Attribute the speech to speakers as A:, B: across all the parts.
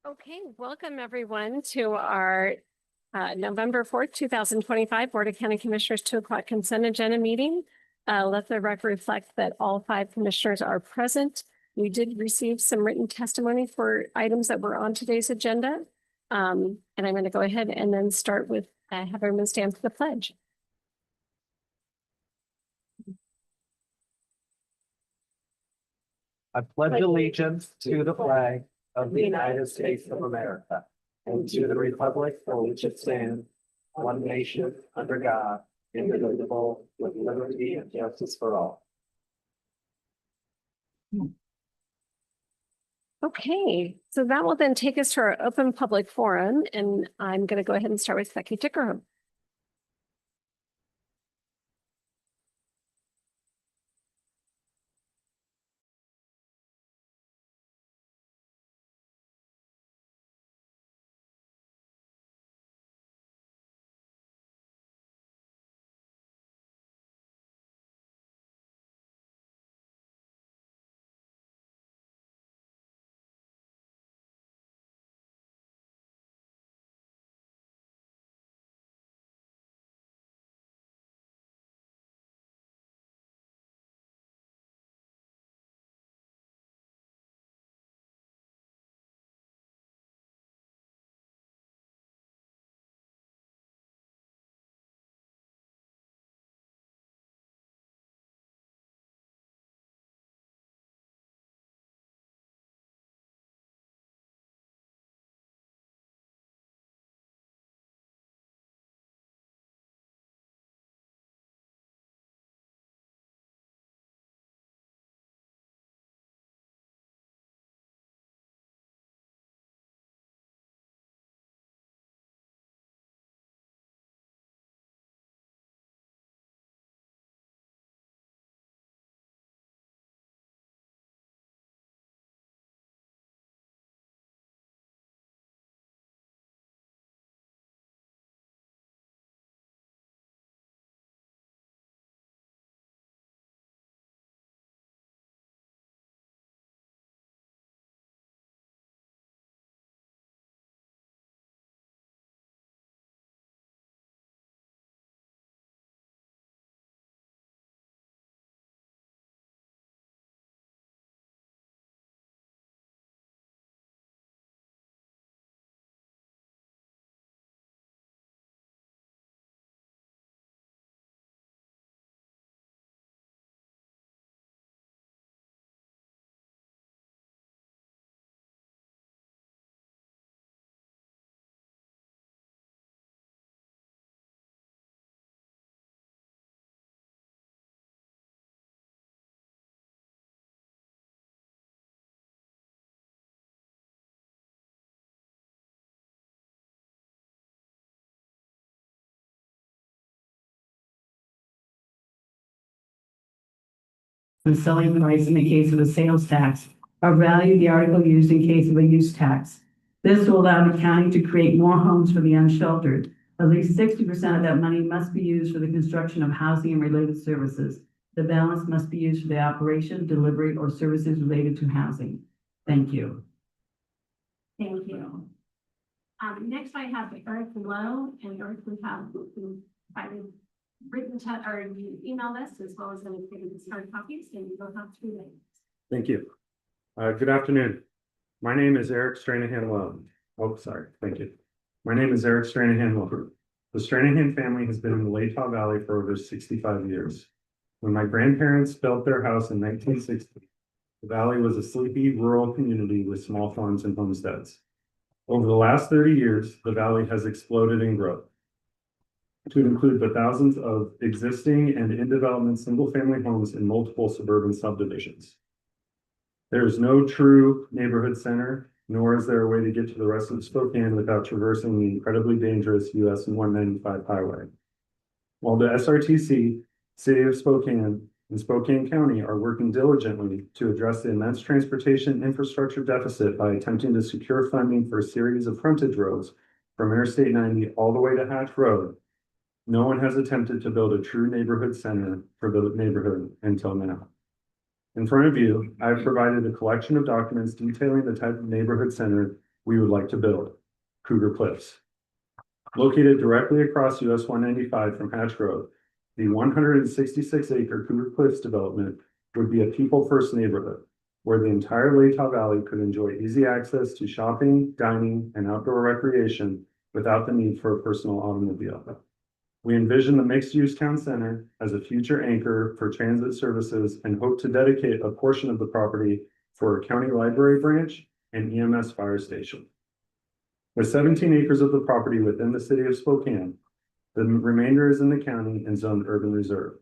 A: Okay, welcome everyone to our November 4th, 2025 Board of County Commissioners 2 o'clock consent agenda meeting. Let the record reflect that all 5 commissioners are present. We did receive some written testimony for items that were on today's agenda. And I'm going to go ahead and then start with have everyone stand for the pledge.
B: I pledge allegiance to the flag of the United States of America and to the republic for which it stands, one nation, under God, indivisible, with liberty and justice for all.
A: Okay, so that will then take us to our open public forum, and I'm going to go ahead and start with Becky Tickerham.
C: The selling price in the case of a sales tax, or value the article used in case of a use tax. This will allow the county to create more homes for the unsheltered. At least 60% of that money must be used for the construction of housing and related services. The balance must be used for the operation, delivery, or services related to housing. Thank you.
A: Thank you. Next I have Eric Lowe, and Eric, we have written or you email this as well as the hard copies, and you will have 2 minutes.
D: Thank you. Good afternoon. My name is Eric Stranahan Lowe. Oh, sorry. Thank you. My name is Eric Stranahan Lowe. The Stranahan family has been in the Latah Valley for over 65 years. When my grandparents built their house in 1960, the valley was a sleepy rural community with small farms and homesteads. Over the last 30 years, the valley has exploded in growth to include the thousands of existing and in development single-family homes in multiple suburban subdivisions. There is no true neighborhood center, nor is there a way to get to the rest of Spokane without traversing the incredibly dangerous US 195 highway. While the SRTC, City of Spokane, and Spokane County are working diligently to address the immense transportation infrastructure deficit by attempting to secure funding for a series of frontage roads from Interstate 90 all the way to Hatch Road, no one has attempted to build a true neighborhood center for the neighborhood until now. In front of you, I have provided a collection of documents detailing the type of neighborhood center we would like to build, Cougar Cliffs. Located directly across US 195 from Hatch Grove, the 166-acre Cougar Cliffs development would be a people-first neighborhood where the entire Latah Valley could enjoy easy access to shopping, dining, and outdoor recreation without the need for a personal automobile. We envision the mixed-use town center as a future anchor for transit services and hope to dedicate a portion of the property for a county library branch and EMS fire station. With 17 acres of the property within the city of Spokane, the remainder is in the county and zoned urban reserve.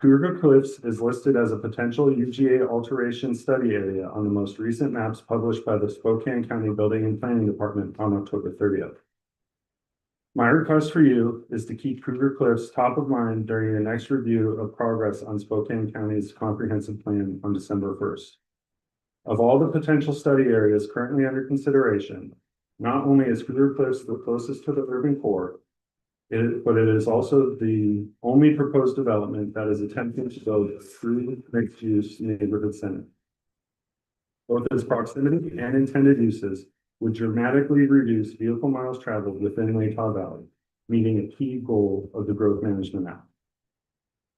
D: Cougar Cliffs is listed as a potential UGA alteration study area on the most recent maps published by the Spokane County Building and Planning Department on October 30th. My request for you is to keep Cougar Cliffs top of mind during your next review of progress on Spokane County's comprehensive plan on December 1st. Of all the potential study areas currently under consideration, not only is Cougar Cliffs the closest to the urban core, but it is also the only proposed development that is attempting to build a true mixed-use neighborhood center. Both its proximity and intended uses would dramatically reduce vehicle miles traveled within Latah Valley, meeting a key goal of the Growth Management Act.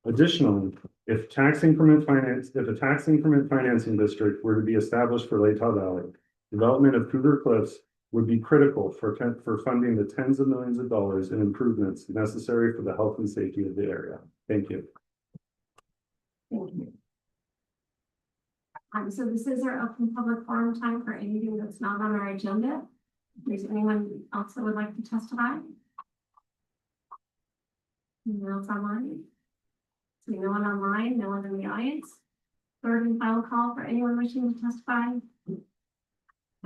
D: Additionally, if a tax increment financing district were to be established for Latah Valley, development of Cougar Cliffs would be critical for funding the tens of millions of dollars in improvements necessary for the health and safety of the area. Thank you.
A: Thank you. So this is our open public forum time for anything that's not on our agenda. If there's anyone else that would like to testify? Anyone else online? So no one online, no one in the audience. Third and final call for anyone wishing to testify.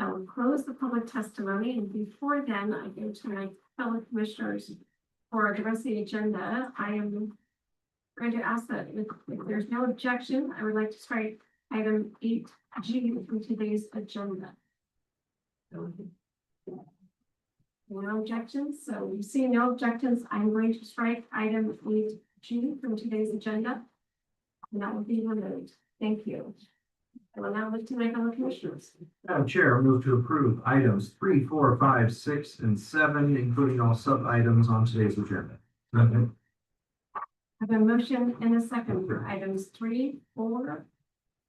A: I will close the public testimony, and before then, I go to my fellow commissioners for the rest of the agenda. I am going to ask that if there's no objection, I would like to strike item 8G from today's agenda. No objections, so we see no objections. I'm going to strike item 8G from today's agenda, and that will be removed. Thank you. I will now look to my fellow commissioners.
E: Madam Chair, I move to approve items 3, 4, 5, 6, and 7, including all sub-items on today's agenda.
A: I have a motion and a second for items 3, 4,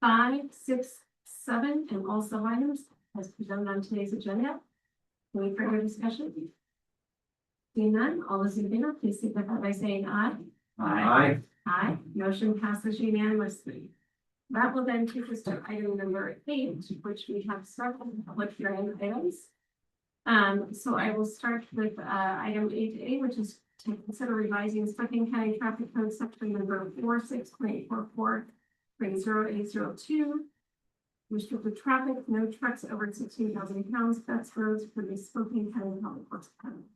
A: 5, 6, 7, and all sub-items as presented on today's agenda. Any further discussion? Seeing none, all those in favor, please signify by saying aye.
E: Aye.
A: Aye. Motion passes unanimously. That will then take us to item number 8, which we have several public hearing items. So I will start with item 8A, which is to consider revising Spokane County Traffic Code section number 46.44.0802. Restricted traffic, no trucks over 16,000 pounds, that's roads for the Spokane County Public Works Department.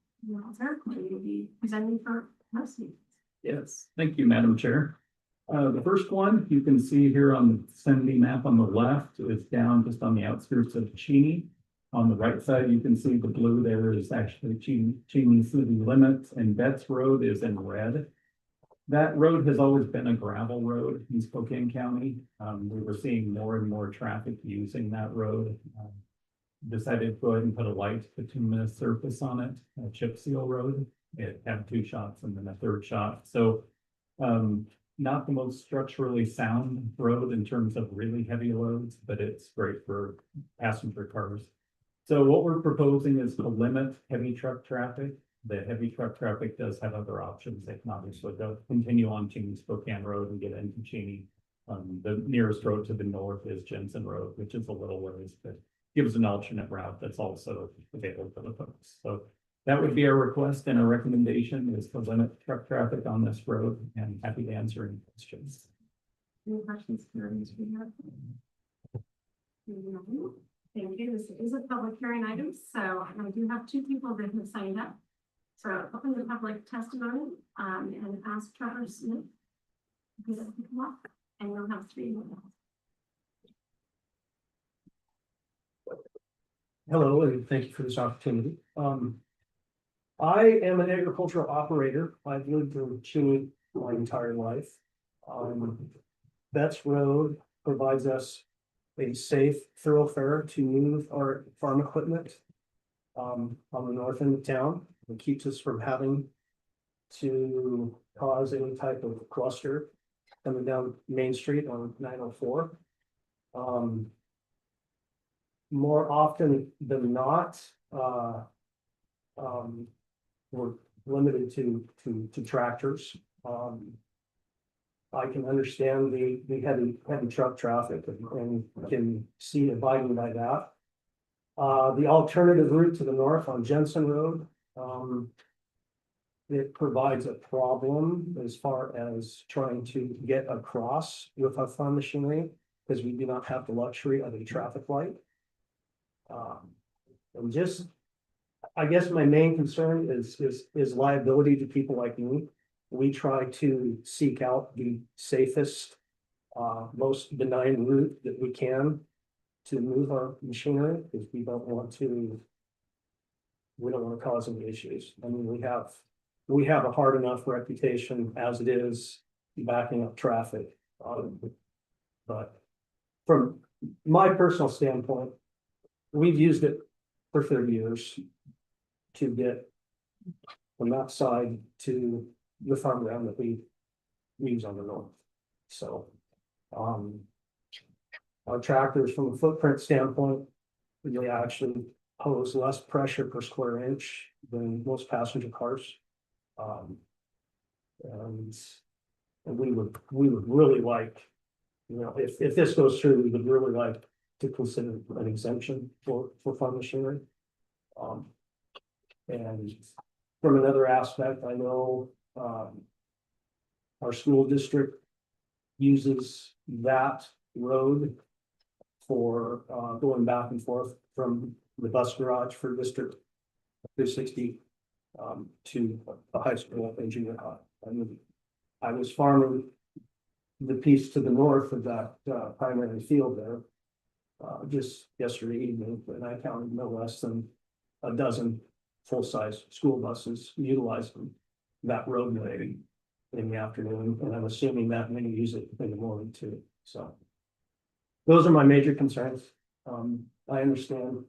A: Sir, will you be presenting for most of you?
F: Yes, thank you, Madam Chair. The first one you can see here on the vicinity map on the left is down just on the outskirts of Cheney. On the right side, you can see the blue there is actually Cheney city limits, and Betts Road is in red. That road has always been a gravel road in Spokane County. We were seeing more and more traffic using that road. Decided to go ahead and put a light bituminous surface on it, a chip seal road. It had 2 shots and then a third shot. So not the most structurally sound road in terms of really heavy loads, but it's great for passenger cars. So what we're proposing is to limit heavy truck traffic. The heavy truck traffic does have other options. They can obviously go continue on Cheney Spokane Road and get into Cheney. The nearest road to the north is Jensen Road, which is a little ways, but gives an alternate route that's also available for the folks. So that would be our request, and our recommendation is to limit truck traffic on this road, and happy to answer any questions.
A: Any questions for Mr. Harrison? Thank you. This is a public hearing item, so I do have 2 people that have signed up. So open the public testimony and ask Trevor Smith to come up, and you'll have 3 minutes.
G: Hello, and thank you for this opportunity. I am an agricultural operator. I've lived in Cheney my entire life. Betts Road provides us a safe thoroughfare to move our farm equipment on the north end of town. It keeps us from having to cause any type of cluster coming down Main Street on 904. More often than not, we're limited to tractors. I can understand the heavy truck traffic and can see abiding by that. The alternative route to the north on Jensen Road, it provides a problem as far as trying to get across with our farm machinery, because we do not have the luxury of a traffic light. And just, I guess my main concern is liability to people like me. We try to seek out the safest, most benign route that we can to move our machinery, because we don't want to cause any issues. I mean, we have a hard enough reputation as it is backing up traffic. But from my personal standpoint, we've used it for 30 years to get from that side to the farmland that we use on the north. So, our tractors from a footprint standpoint, they actually pose less pressure per square inch than most passenger cars. And we would really like, if this goes through, we would really like to consider an exemption for farm machinery. And from another aspect, I know, our school district uses that road for, going back and forth from the bus garage for District 260 to the high school and junior high. I was farming the piece to the north of that primary field there just yesterday evening, and I counted no less than a dozen full-size school buses utilizing that roadway in the afternoon, and I'm assuming that many use it in the morning too. So those are my major concerns. I understand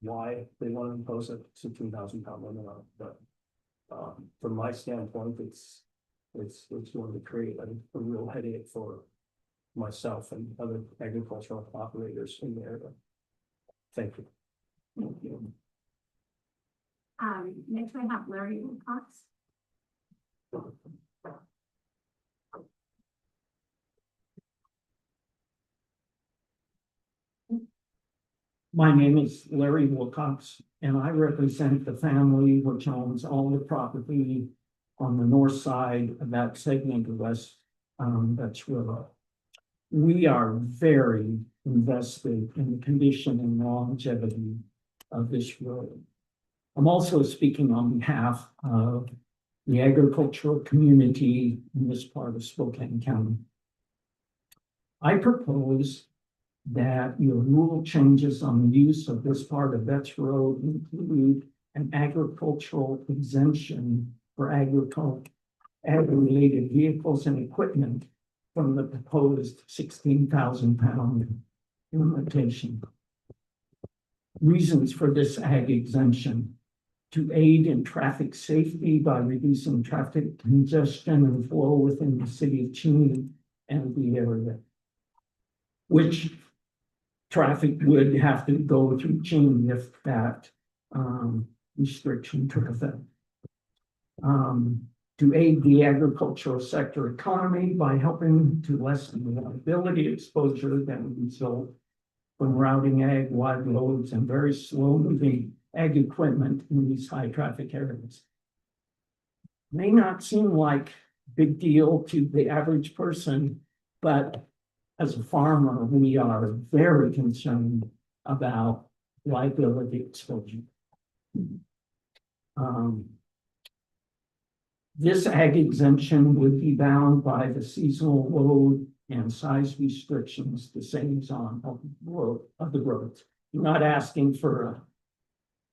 G: why they want to impose a 16,000-pound limit on it, but from my standpoint, it's going to create a real headache for myself and other agricultural operators in the area. Thank you.
C: Thank you. Next I have Larry Wilcox.
H: My name is Larry Wilcox, and I represent the family which owns all the property on the north side of that segment of West Dutch River. We are very invested in the condition and longevity of this road. I'm also speaking on behalf of the agricultural community in this part of Spokane County. I propose that your rule changes on the use of this part of Betts Road include an agricultural exemption for ag-related vehicles and equipment from the proposed 16,000-pound limitation. Reasons for this ag exemption: to aid in traffic safety by reducing traffic congestion and flow within the city of Cheney and the area, which traffic would have to go through Cheney if that restriction took effect. To aid the agricultural sector economy by helping to lessen the liability exposure that would result from routing ag wide loads and very slow moving ag equipment in these high traffic areas. May not seem like a big deal to the average person, but as a farmer, we are very concerned about liability exposure. This ag exemption would be bound by the seasonal load and size restrictions the same as on the roads. You're not asking for a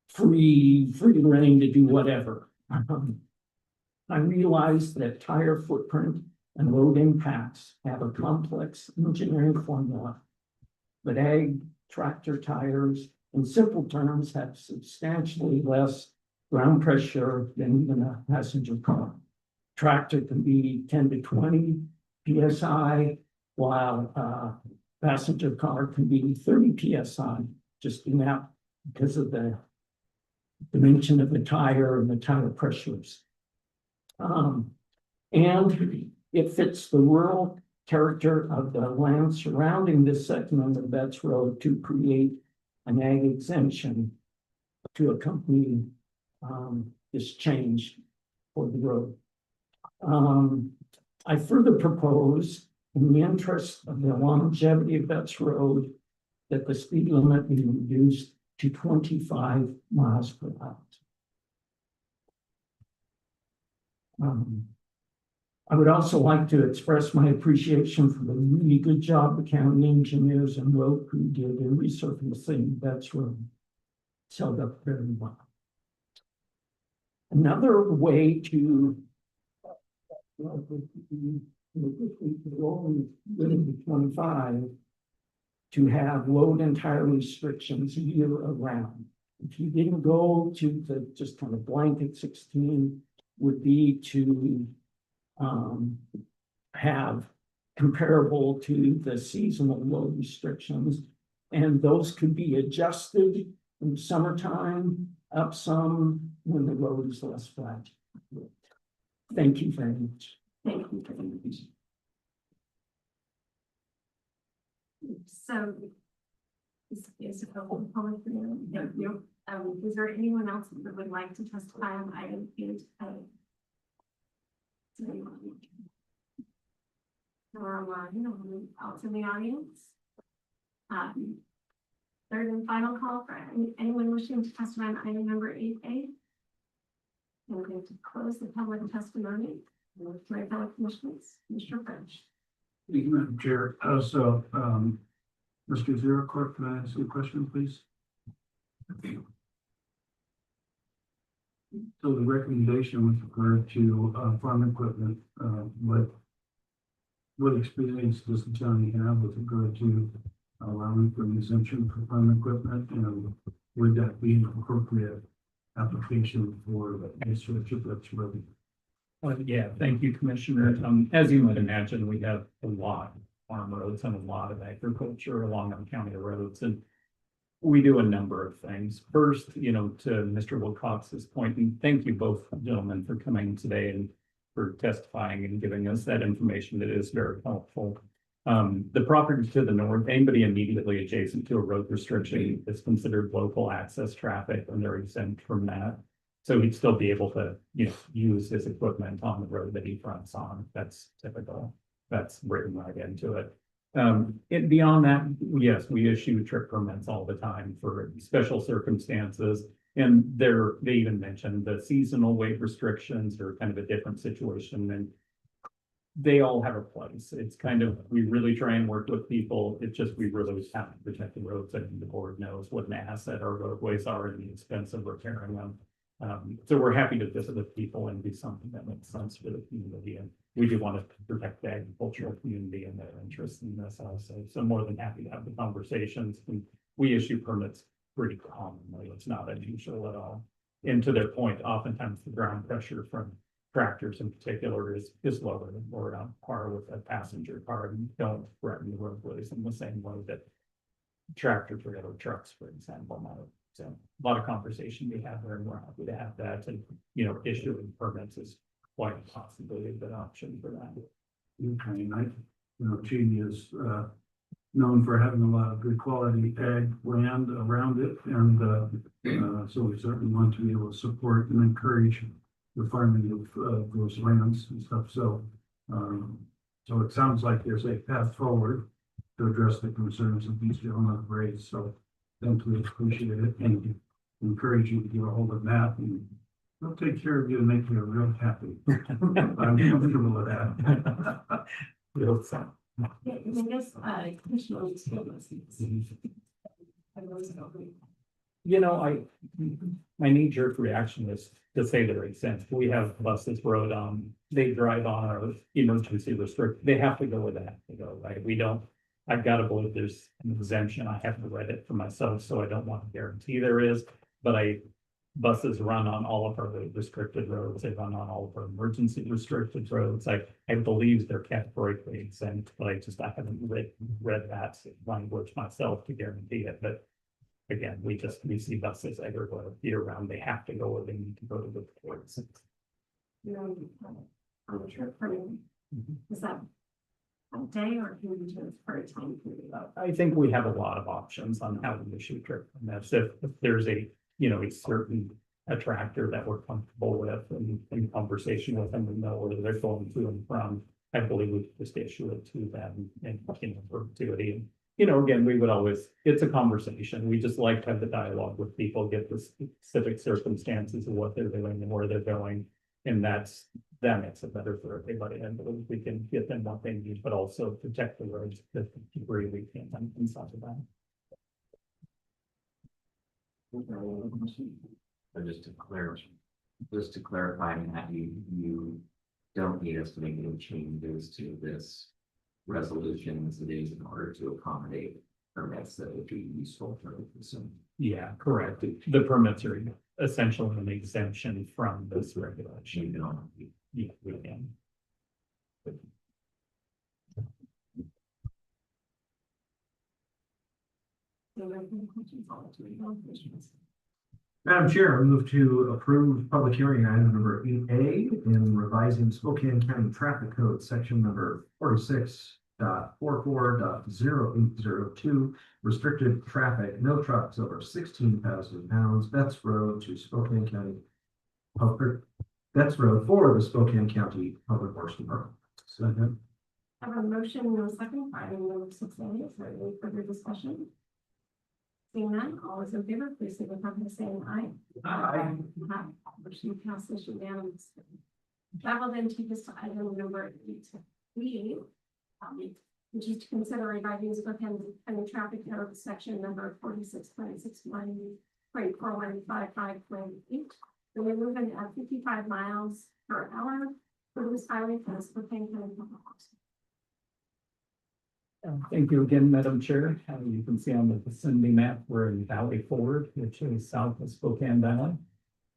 H: free reign to do whatever. I realize that tire footprint and load impacts have a complex engineering formula, but ag tractor tires, in simple terms, have substantially less ground pressure than even a passenger car. Tractor can be 10 to 20 PSI, while passenger car can be 30 PSI, just in that because of the dimension of the tire and the tire pressures. And it fits the rural character of the land surrounding this segment of Betts Road to create an ag exemption to accompany this change for the road. I further propose, in the interest of the longevity of Betts Road, that the speed limit be reduced to 25 miles per hour. I would also like to express my appreciation for the really good job the county engineers and road crew did in resurfacing Betts Road. It's held up very well. Another way to the 25 to have load and tire restrictions year around. If you didn't go to the just kind of blanket 16, would be to have comparable to the seasonal load restrictions, and those could be adjusted in summertime up some when the road is less flat. Thank you very much.
A: Thank you very much. So, is it open public hearing? Thank you. Is there anyone else that would like to testify on item 8? Out to the audience. Third and final call for anyone wishing to testify on item number 8A. I'm going to close the public testimony. My fellow commissioners, Mr. French.
E: Thank you, Madam Chair. Mr. Zero Court, can I ask you a question, please? So the recommendation with regard to farm equipment, what experience does the county have with regard to allowing for an exemption for farm equipment? And would that be an appropriate application for a search of that's ready?
F: Yeah, thank you, Commissioner. As you might imagine, we have a lot of farm roads and a lot of agriculture along our county roads, and we do a number of things. First, to Mr. Wilcox's point, and thank you both gentlemen for coming today and for testifying and giving us that information that is very helpful. The property to the north, anybody immediately adjacent to a road restriction is considered local access traffic, and they're exempt from that. So he'd still be able to, use his equipment on the road that he fronts on. That's typical. That's written right into it. Beyond that, yes, we issue trip permits all the time for special circumstances. And they even mentioned the seasonal weight restrictions are kind of a different situation, and they all have a place. It's kind of, we really try and work with people. It's just, we really have to protect the roads, and the board knows what an asset our roadways are and the expense of repairing them. So we're happy to visit with people and do something that makes sense for the community. And we do want to protect the agricultural community and their interests in this also. So more than happy to have the conversations. And we issue permits pretty commonly. It's not unusual at all. And to their point, oftentimes the ground pressure from tractors in particular is lower than we're on par with a passenger car, and don't threaten the roadways in the same way that tractors or other trucks, for example, might. So a lot of conversation we have there, and we're happy to have that. And, issuing permits is quite possibly a good option for that.
E: Okay, and Cheney is known for having a lot of good quality ag land around it, and so we certainly want to be able to support and encourage the farming of those lands and stuff. So, so it sounds like there's a path forward to address the concerns that these gentlemen have raised. So, thank you, appreciate it, and encourage you to get a hold of Matt, and he'll take care of you and make you real happy. I'm comfortable with that.
A: Yeah, I guess, Commissioner.
F: My knee-jerk reaction is to say they're exempt. We have buses rode on, they drive on our emergency restrict, they have to go with that to go, right? We don't I've got to believe there's an exemption. I haven't read it for myself, so I don't want to guarantee there is. But buses run on all of our restricted roads. They run on all of our emergency restricted roads. I believe they're categorically exempt, but I haven't read that language myself to guarantee it. But again, we see buses everywhere year round. They have to go or they need to go to the ports.
A: On the trip, is that a day or can we do it for a time period?
F: I think we have a lot of options on how to issue trip permits. If there's a certain attractor that we're comfortable with and in conversation with them and know where they're going to and from, I believe we could just issue it to them in perpetuity. And, again, we would always, it's a conversation. We just like to have the dialogue with people, get the specific circumstances of what they're doing and where they're going. And that makes it better for everybody. And we can get them what they need, but also protect the roads to the degree we can inside of that.
I: So just to clarify, Matt, you don't need us to make any changes to this resolution as it is in order to accommodate permits that would be useful for the consumer.
F: Yeah, correct. The permits are essentially an exemption from this regulation.
I: You don't.
F: Yeah, we can.
B: Madam Chair, I move to approve public hearing item number 8A in revising Spokane County Traffic Code, section number 46.44.0802, restricted traffic, no trucks over 16,000 pounds, Betts Road to Spokane County. Betts Road for the Spokane County Public Works Department. Second.
A: I have a motion and a second for item number 6A. Is there any further discussion? Seeing none, all is in favor, please signify by saying aye.
B: Aye.
A: Aye. Motion passes unanimously. That will then take us to item number 8B, which is to consider revising Spokane County Traffic Code section number 46.61.4155.8. The movement at 55 miles per hour for this highway for the Spokane County Public Works.
F: Thank you again, Madam Chair. You can see on the vicinity map, we're in Valley Forge, which is south of Spokane Valley.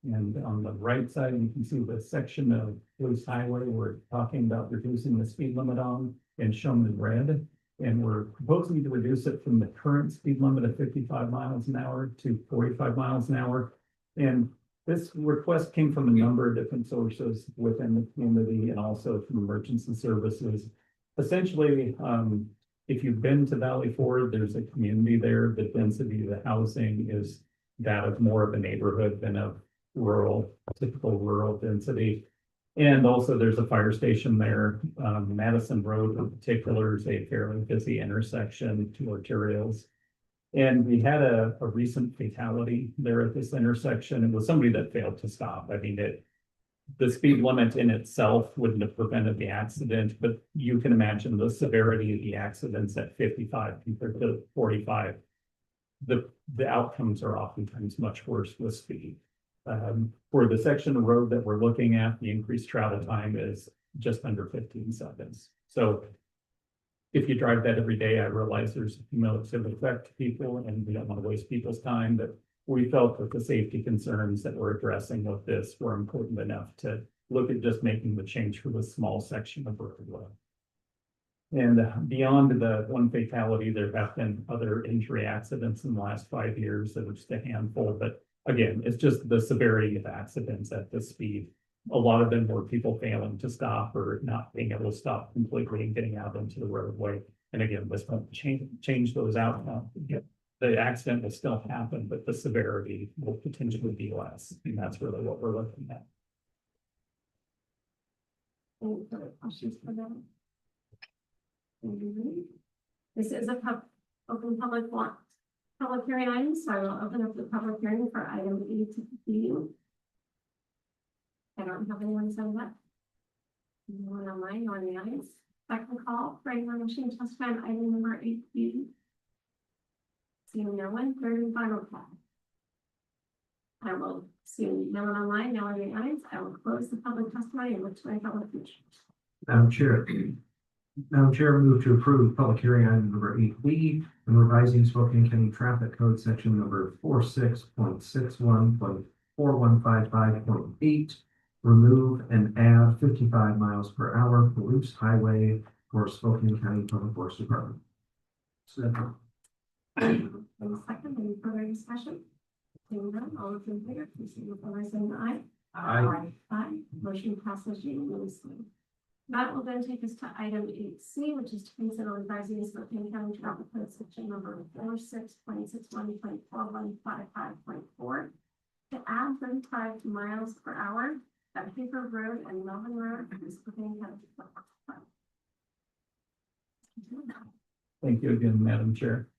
F: And on the right side, you can see the section of Bruce Highway we're talking about reducing the speed limit on and shown in red. And we're proposing to reduce it from the current speed limit of 55 miles an hour to 45 miles an hour. And this request came from a number of different sources within the community and also from emergency services. Essentially, if you've been to Valley Forge, there's a community there. The density of the housing is that of more of a neighborhood than of typical rural density. And also there's a fire station there. Madison Road in particular is a fairly busy intersection, two arterials. And we had a recent fatality there at this intersection. It was somebody that failed to stop. I mean, the speed limit in itself wouldn't have prevented the accident, but you can imagine the severity of the accidents at 55 compared to 45. The outcomes are oftentimes much worse with speed. For the section of road that we're looking at, the increased travel time is just under 15 seconds. So if you drive that every day, I realize there's a cumulative effect to people and we don't want to waste people's time, but we felt that the safety concerns that we're addressing with this were important enough to look at just making the change for this small section of roadway. And beyond the one fatality, there have been other injury accidents in the last 5 years that are just a handful, but again, it's just the severity of accidents at this speed. A lot of them were people failing to stop or not being able to stop completely and getting out into the roadway. And again, this won't change those outcomes. The accident will still happen, but the severity will potentially be less. And that's really what we're looking at.
A: Any further questions for them? This is a open public hearing item, so I will open up the public hearing for item 8B. I don't have anyone signed up. No one online or in the audience. Second call for anyone wishing to testify on item number 8B. Seeing no one, third and final call. I will see no one online, no one in the audience. I will close the public testimony and look to my public features.
B: Madam Chair, Madam Chair, move to approve public hearing item number 8B and revising Spokane County Traffic Code section number 46.61.4155.8. Remove and add 55 miles per hour for Bruce Highway for Spokane County Public Works Department.
E: Second.
A: And second, any further discussion? Seeing none, all those in favor, please signify by saying aye.
B: Aye.
A: Aye, motion passes unanimously. That will then take us to item 8C, which is to consider revising the Spokane County Traffic Code section number 46.61.4155.4 to add 35 miles per hour at Paper Road and Melvin Road for the Spokane County.
F: Thank you again, Madam Chair.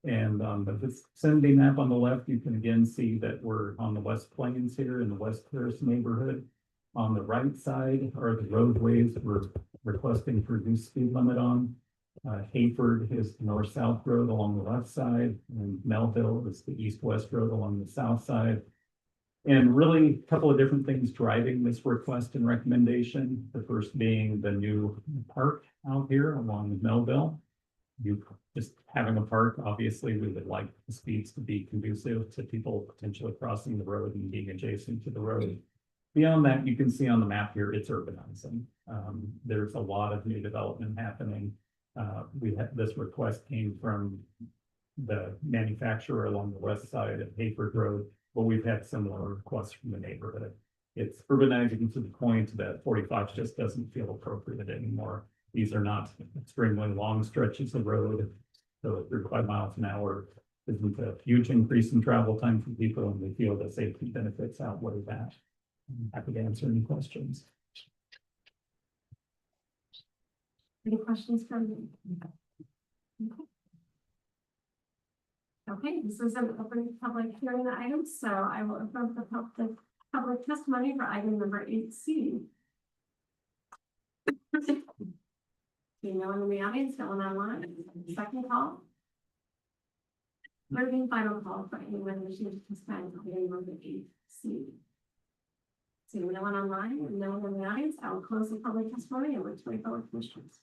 F: And on the vicinity map on the left, you can again see that we're on the West Plains here in the West Terrace neighborhood. On the right side are the roadways we're requesting to reduce speed limit on. Hayford is the north-south road along the left side, and Melville is the east-west road along the south side. And really, a couple of different things driving this request and recommendation. The first being the new park out here along Melville. You just having a park, obviously, we would like the speeds to be conducive to people potentially crossing the road and being adjacent to the road. Beyond that, you can see on the map here, it's urbanizing. There's a lot of new development happening. This request came from the manufacturer along the west side of Hayford Road, but we've had similar requests from the neighborhood. It's urbanizing to the point that 45 just doesn't feel appropriate anymore. These are not extremely long stretches of road. So 35 miles an hour isn't a huge increase in travel time for people, and we feel the safety benefits outweigh that. I'm happy to answer any questions.
A: Any questions from you? Okay, this is an open public hearing item, so I will open the public testimony for item number 8C. Seeing no one in the audience, no one online. Second call. Third and final call for anyone wishing to testify on item number 8C. Seeing no one online and no one in the audience, I will close the public testimony and wait to my fellow commissioners.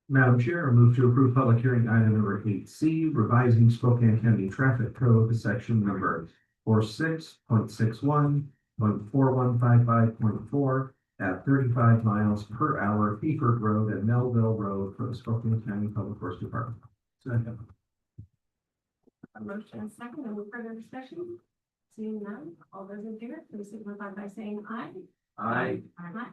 B: Madam Chair, I move to approve public hearing item number 8C, revising Spokane County Traffic Code section number 46.61.4155.4 at 35 miles per hour, Hayford Road and Melville Road for the Spokane County Public Works Department.
E: Second.
A: A motion and second, any further discussion? Seeing none, all those in favor, please signify by saying aye.
B: Aye.
A: Aye.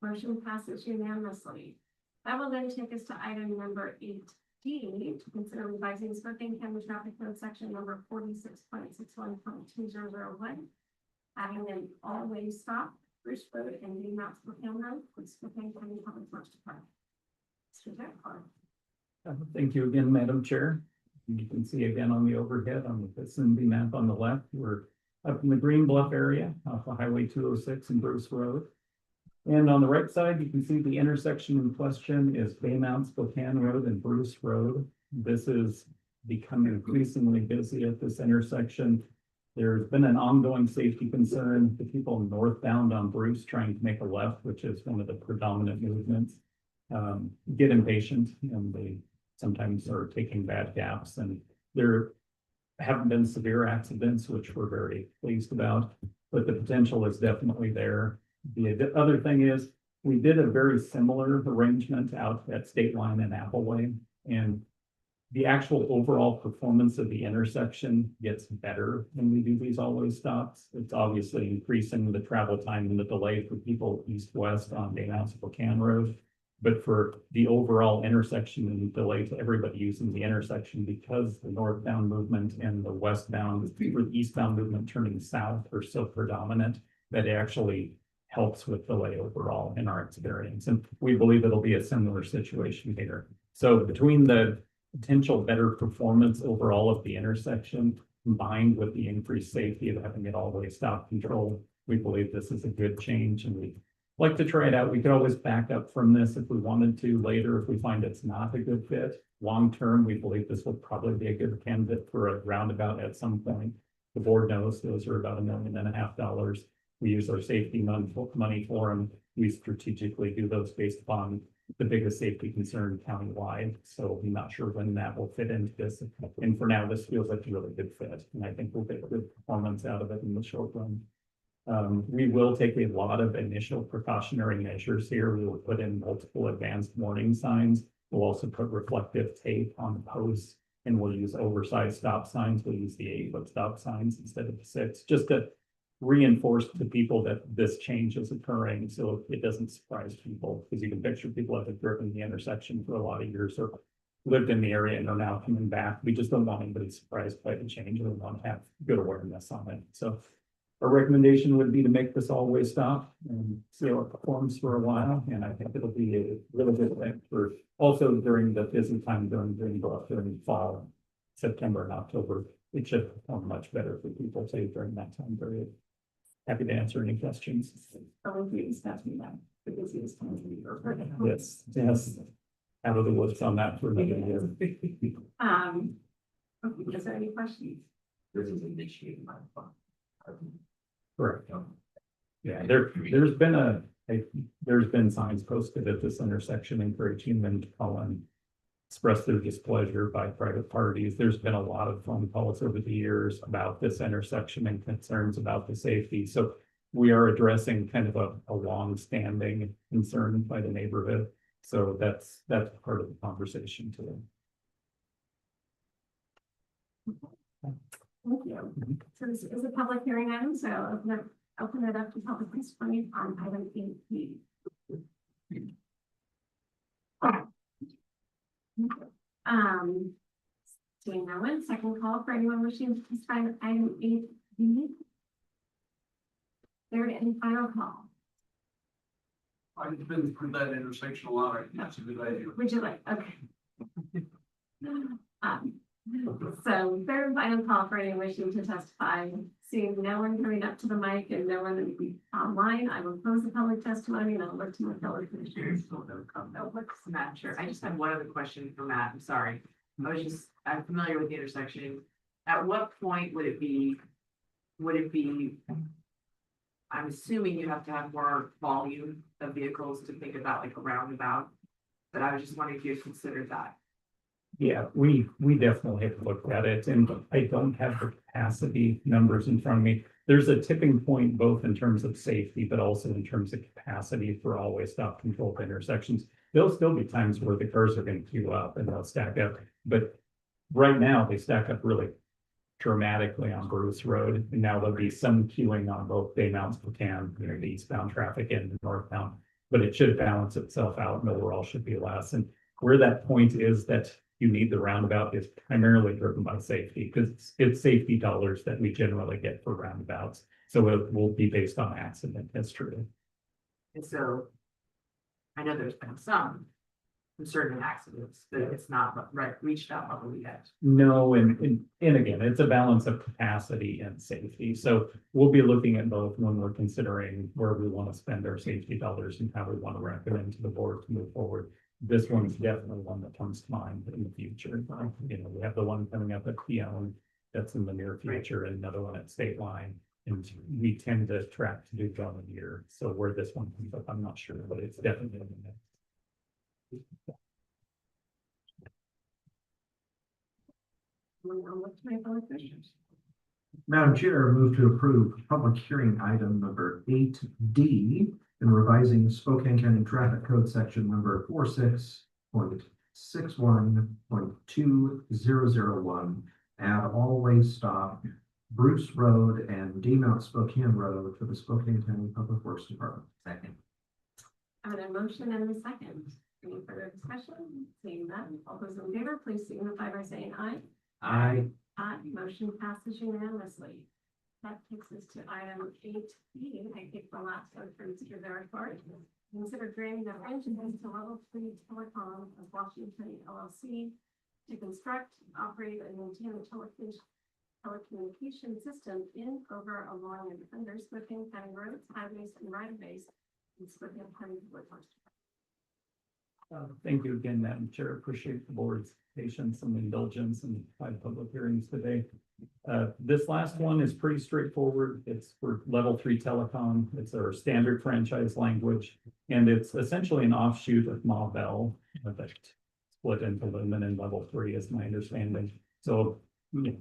A: Motion passes unanimously. That will then take us to item number 8D, to consider revising Spokane County Traffic Code section number 46.61.2001, adding an all-way stop, Bruce Road and New Mount Spokane Road for Spokane County Public Works Department. Mr. Jackpot.
F: Thank you again, Madam Chair. You can see again on the overhead on the vicinity map on the left, we're up in the Green Bluff area off of Highway 206 and Bruce Road. And on the right side, you can see the intersection in question is Baymount Spokane Road and Bruce Road. This is becoming increasingly busy at this intersection. There's been an ongoing safety concern. The people northbound on Bruce trying to make a left, which is one of the predominant movements, get impatient, and they sometimes are taking bad gaps. And there haven't been severe accidents, which we're very pleased about, but the potential is definitely there. The other thing is, we did a very similar arrangement out at State Line and Appleway, and the actual overall performance of the intersection gets better when we do these all-way stops. It's obviously increasing the travel time and the delay for people east-west on Baymount Spokane Road. But for the overall intersection and delay to everybody using the intersection, because the northbound movement and the westbound, or the eastbound movement turning south are so predominant, that it actually helps with delay overall in our experience. And we believe it'll be a similar situation here. So between the potential better performance overall of the intersection, combined with the increased safety of having it all-way stop control, we believe this is a good change, and we like to try it out. We could always back up from this if we wanted to later, if we find it's not a good fit. Long-term, we believe this will probably be a good candidate for a roundabout at some point. The board knows those are about $1.5 million. We use our safety money for them. We strategically do those based upon the biggest safety concern countywide. So I'm not sure when that will fit into this. And for now, this feels like a really good fit, and I think we'll get good performance out of it in the short run. We will take a lot of initial precautionary measures here. We will put in multiple advanced warning signs. We'll also put reflective tape on the posts, and we'll use oversized stop signs. We'll use the 8-foot stop signs instead of the 6, just to reinforce to people that this change is occurring, so it doesn't surprise people. Because you can picture people that have driven the intersection for a lot of years or lived in the area and are now coming back. We just don't want anybody surprised by the change, and we want to have good awareness on it. So our recommendation would be to make this all-way stop and see how it performs for a while. And I think it'll be a really good thing for also during the busy time during fall, September and October. It should perform much better for people say during that time period. Happy to answer any questions. Yes, yes. Out of the woods on that for another year.
C: Is there any questions?
I: This is initiated by the fund.
F: Correct. Yeah, there's been signs posted at this intersection encouraging them to call and express their displeasure by private parties. There's been a lot of phone calls over the years about this intersection and concerns about the safety. So we are addressing kind of a long-standing concern by the neighborhood. So that's part of the conversation today.
A: Thank you. So this is a public hearing item, so open it up to public testimony on item 8B. Seeing no one, second call for anyone wishing to testify on item 8B. There any final call?
E: I've been through that intersection a lot. That's a good idea.
A: Would you like, okay. So third and final call for anyone wishing to testify. Seeing no one coming up to the mic and no one online, I will close the public testimony and I'll look to my fellow commissioners.
J: Madam Chair, I just have one other question for Matt. I'm sorry. I'm familiar with the intersection. At what point would it be, I'm assuming you have to have more volume of vehicles to think about like a roundabout. But I was just wondering if you had considered that.
F: Yeah, we definitely have looked at it, and I don't have the capacity numbers in front of me. There's a tipping point both in terms of safety, but also in terms of capacity for always stop controlled intersections. There'll still be times where the cars are going to queue up and they'll stack up, but right now they stack up really dramatically on Bruce Road. And now there'll be some queuing on both Baymount, Spokane, the eastbound traffic and the northbound, but it should balance itself out and overall should be less. And where that point is that you need the roundabout is primarily driven by safety, because it's safety dollars that we generally get for roundabouts. So it will be based on accident history.
J: And so I know there's been some concerning accidents, but it's not reached out level yet.
F: No, and again, it's a balance of capacity and safety. So we'll be looking at both when we're considering where we want to spend our safety dollars and how we want to recommend to the board to move forward. This one's definitely one that comes to mind in the future. We have the one coming up at Keone that's in the near future, and another one at State Line. And we tend to track to do one a year. So where this one comes up, I'm not sure, but it's definitely in the next.
B: Madam Chair, I move to approve public hearing item number 8D and revising Spokane County Traffic Code section number 46.61.2001. Add all-way stop Bruce Road and D-Mount Spokane Road to the Spokane County Public Works Department.
I: Second.
A: I have a motion and a second. Any further discussion? Seeing none, all those in favor, please signify by saying aye.
B: Aye.
A: Aye, motion passes unanimously. That takes us to item 8B. I think the last one for Mr. Verifort. Consider granting a franchise to Level 3 Telecom of Washington LLC to construct, operate, and maintain the telecommunication system in, over, along, and under Spokane County roads, highways, and right-of-ways in Spokane County Public Works.
F: Thank you again, Madam Chair. Appreciate the board's patience and indulgence and 5 public hearings today. This last one is pretty straightforward. It's for level 3 telecom. It's our standard franchise language. And it's essentially an offshoot of Ma Bell that split into Lumen and level 3 is my understanding. So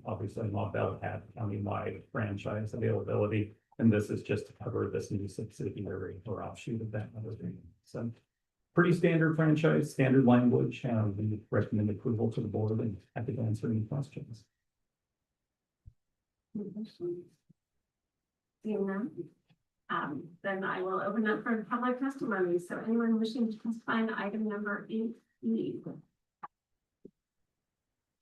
F: obviously Ma Bell had countywide franchise availability. And this is just to cover this new subsidiary or offshoot of that other thing. So pretty standard franchise, standard language, and we recommend approval to the board and happy to answer any questions.
A: Seeing none, then I will open up for public testimony. So anyone wishing to testify on item number 8E.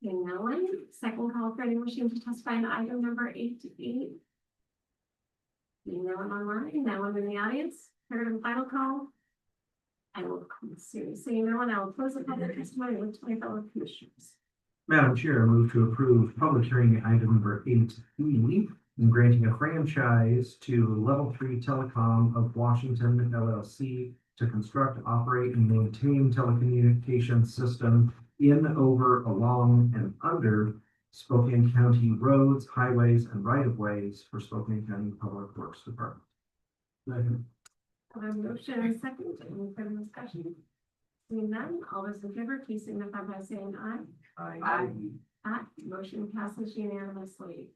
A: Seeing no one, second call for anyone wishing to testify on item number 8E. Seeing no one online, no one in the audience, third and final call. I will seeing no one, I will close the public testimony with my fellow commissioners.
B: Madam Chair, I move to approve public hearing item number 8E and granting a franchise to Level 3 Telecom of Washington LLC to construct, operate, and maintain telecommunications system in, over, along, and under Spokane County roads, highways, and right-of-ways for Spokane County Public Works Department.
E: Second.
A: Motion and second, any further discussion? Seeing none, all those in favor, please signify by saying aye.
J: Aye.
A: Aye, motion passes unanimously.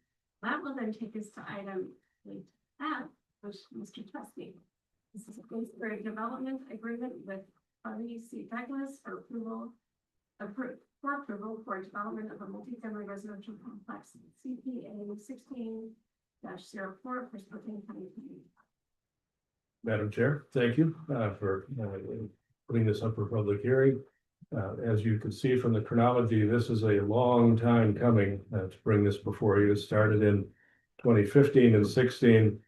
A: That will then take us to item 8F, which Mr. Trustee. This is a Greensburg Development Agreement with REC Douglas for approval for development of a multi-family residential complex, CPA 16-04 for Spokane County.
E: Madam Chair, thank you for putting this up for public hearing. As you can see from the chronology, this is a long time coming to bring this before you. It started in 2015 and 16,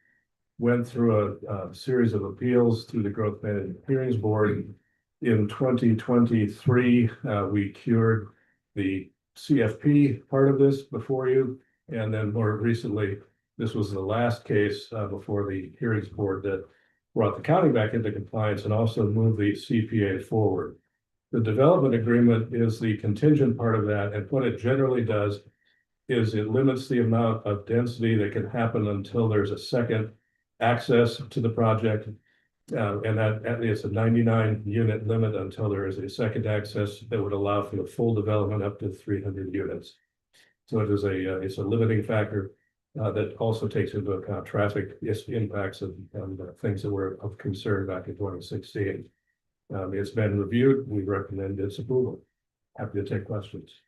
E: went through a series of appeals through the Growth Management Hearings Board. In 2023, we cured the CFP part of this before you. And then more recently, this was the last case before the hearings board that brought the county back into compliance and also moved the CPA forward. The development agreement is the contingent part of that, and what it generally does is it limits the amount of density that can happen until there's a second access to the project. And that is a 99 unit limit until there is a second access that would allow for the full development up to 300 units. So it is it's a limiting factor. That also takes into account traffic impacts and things that were of concern back in 2016. It's been reviewed. We recommend its approval. Happy to take questions.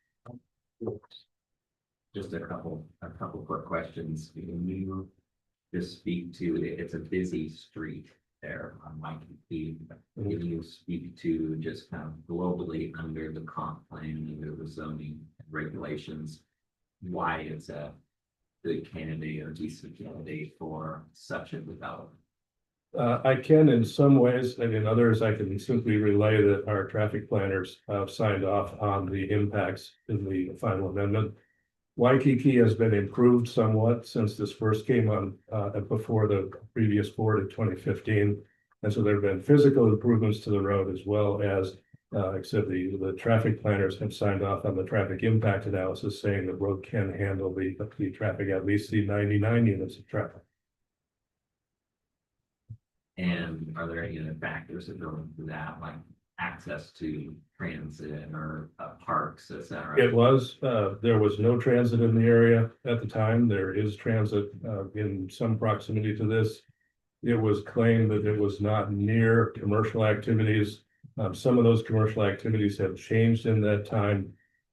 I: Just a couple quick questions. Can you just speak to, it's a busy street there on Waikiki. Can you speak to just kind of globally under the comp plan, under the zoning regulations, why it's a good candidate or decent candidate for such a development?
E: I can in some ways, and in others, I can simply relay that our traffic planners have signed off on the impacts in the final amendment. Waikiki has been improved somewhat since this first came on before the previous board in 2015. And so there have been physical improvements to the road as well as except the traffic planners have signed off on the traffic impact analysis saying the road can handle the traffic, at least the 99 units of traffic.
I: And are there any other factors that go into that, like access to transit or parks, et cetera?
E: It was, there was no transit in the area at the time. There is transit in some proximity to this. It was claimed that it was not near commercial activities. Some of those commercial activities have changed in that time.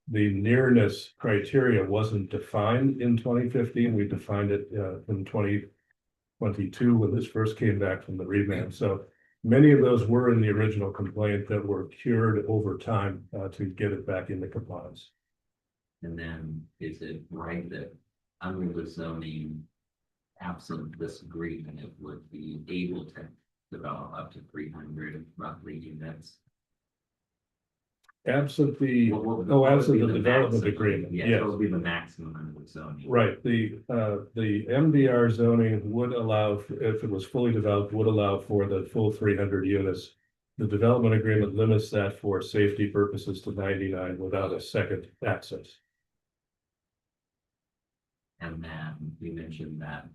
E: The nearness criteria wasn't defined in 2015. We defined it in 2022 when this first came back from the remand. So many of those were in the original complaint that were cured over time to get it back into compliance.
I: And then is it right that under the zoning, absent this agreement, it would be able to develop up to 300 roughly units?
E: Absent the,
I: What
E: absent
I: would
E: the
I: be
E: development
I: maximum?
E: agreement,
I: Yeah,
E: yes.
I: what would be the maximum under the zoning?
E: Right, the MDR zoning would allow, if it was fully developed, would allow for the full 300 units. The development agreement limits that for safety purposes to 99 without a second access.
I: And when we mentioned that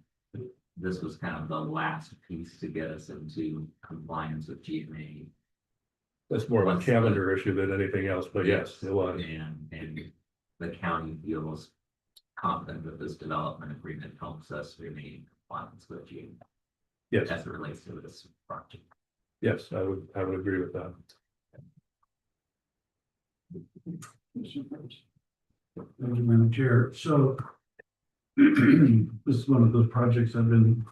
I: this was kind of the last piece to get us into compliance with GMA.
K: That's more of a calendar issue than anything else, but yes, it was.
I: And the county feels confident that this development agreement helps us remain in compliance with GMA
K: Yes,
I: as it relates to this project.
K: yes, I would agree with that.
E: Thank you, Madam Chair. So this is one of those projects I've been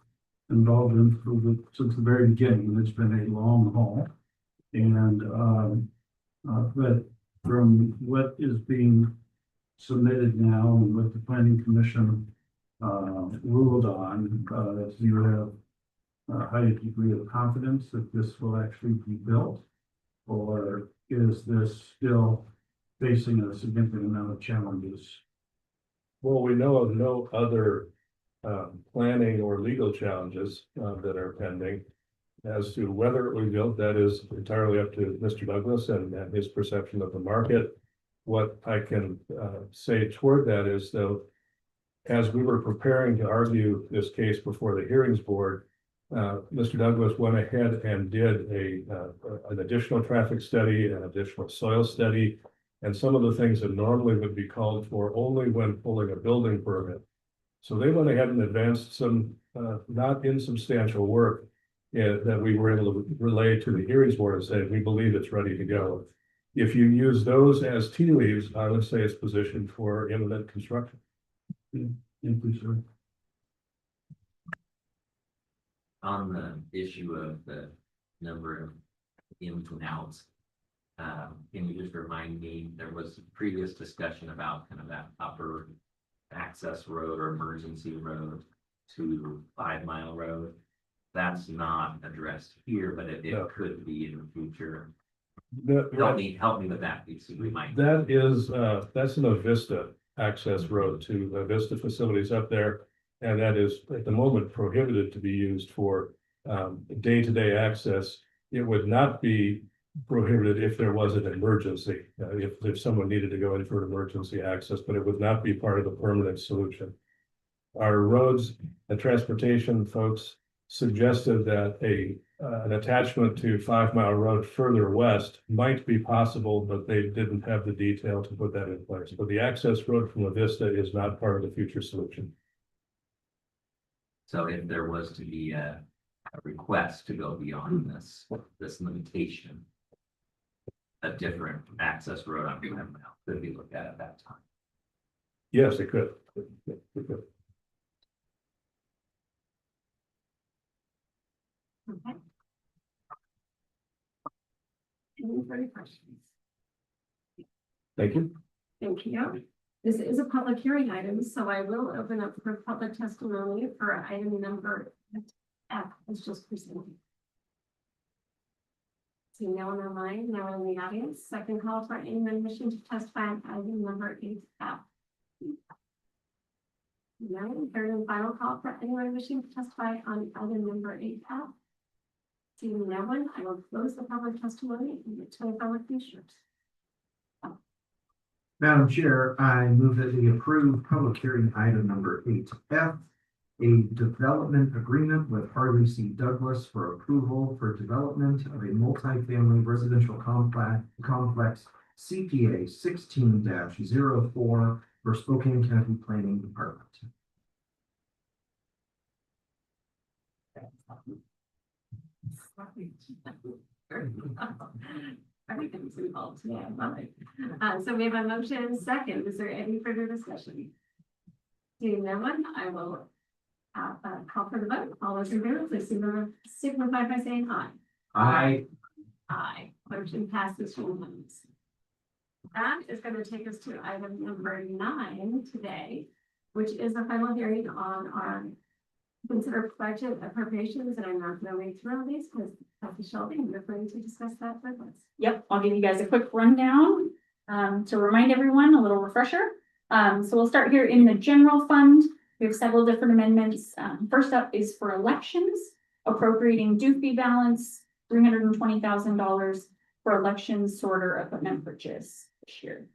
E: involved in since the very beginning. It's been a long haul. And, but from what is being submitted now and what the planning commission, ruled on, you have a high degree of confidence that this will actually be built? Or is this still facing a significant amount of challenges?
K: Well, we know of no other planning or legal challenges that are pending. As to whether it will be built, that is entirely up to Mr. Douglas and his perception of the market. What I can say toward that is, though, as we were preparing to argue this case before the hearings board, Mr. Douglas went ahead and did an additional traffic study, an additional soil study, and some of the things that normally would be called for only when pulling a building permit. So they went ahead and advanced some not insubstantial work that we were able to relay to the hearings board and say, we believe it's ready to go. If you use those as tea leaves, I would say it's positioned for imminent construction.
E: Thank you, sir.
I: On the issue of the number of ins and outs, can you just remind me, there was previous discussion about kind of that upper access road or emergency road to 5 Mile Road. That's not addressed here, but it
K: No.
I: could be in the future.
K: That
I: Help me with that, please.
K: that's an Avista access road to Avista facilities up there. And that is at the moment prohibited to be used for day-to-day access. It would not be prohibited if there was an emergency, if someone needed to go in for an emergency access, but it would not be part of the permanent solution. Our roads and transportation folks suggested that an attachment to 5 Mile Road further west might be possible, but they didn't have the detail to put that in place. But the access road from Avista is not part of the future solution.
I: So if there was to be a request to go beyond this limitation, a different access road on 5 Mile could be looked at that time.
K: Yes, it could. It could.
A: Okay. Any further questions?
K: Thank you.
A: Thank you. This is a public hearing item, so I will open up for public testimony for item number F as just presented. See no one online, no one in the audience. Second call for anyone wishing to testify on item number 8F. No, third and final call for anyone wishing to testify on item number 8F. Seeing no one, I will close the public testimony and get to a public issues.
L: Madam Chair, I move that we approve public hearing item number 8F, a development agreement with Harley C. Douglas for approval for development of a multifamily residential complex CPA 16-04 for Spokane County Planning Department.
A: Everything's involved today. I love it. So we have a motion second. Is there any further discussion? Seeing no one, I will call for the vote. All those in favor, please signify by saying aye.
L: Aye.
A: Aye. Motion passes unanimously. That is going to take us to item number 9 today, which is the final hearing on our consider budget appropriations. And I'm not going to read through all these because Dr. Shelby, you're going to discuss that with us.
M: Yep, I'll give you guys a quick rundown to remind everyone, a little refresher. So we'll start here in the general fund. We have several different amendments. First up is for elections, appropriating due fee balance, $320,000 for election sorter equipment purchase this year.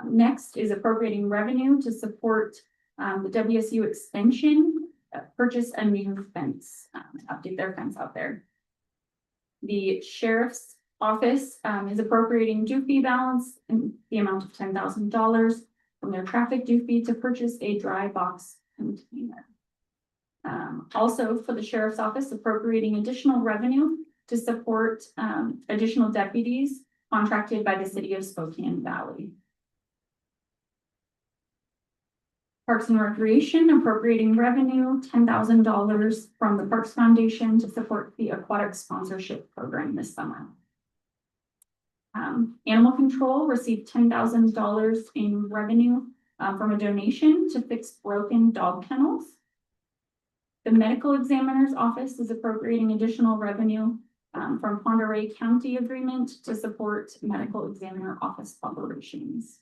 M: Next is appropriating revenue to support The WSU extension purchased a new fence, update their fence out there. The sheriff's office is appropriating due fee balance in the amount of $10,000 from their traffic due fee to purchase a dry box container. Also for the sheriff's office, appropriating additional revenue to support additional deputies contracted by the city of Spokane Valley. Parks and Recreation appropriating revenue, $10,000 from the Parks Foundation to support the aquatic sponsorship program this summer. Animal Control received $10,000 in revenue from a donation to fix broken dog kennels. The Medical Examiner's Office is appropriating additional revenue from Ponderay County agreement to support medical examiner office operations.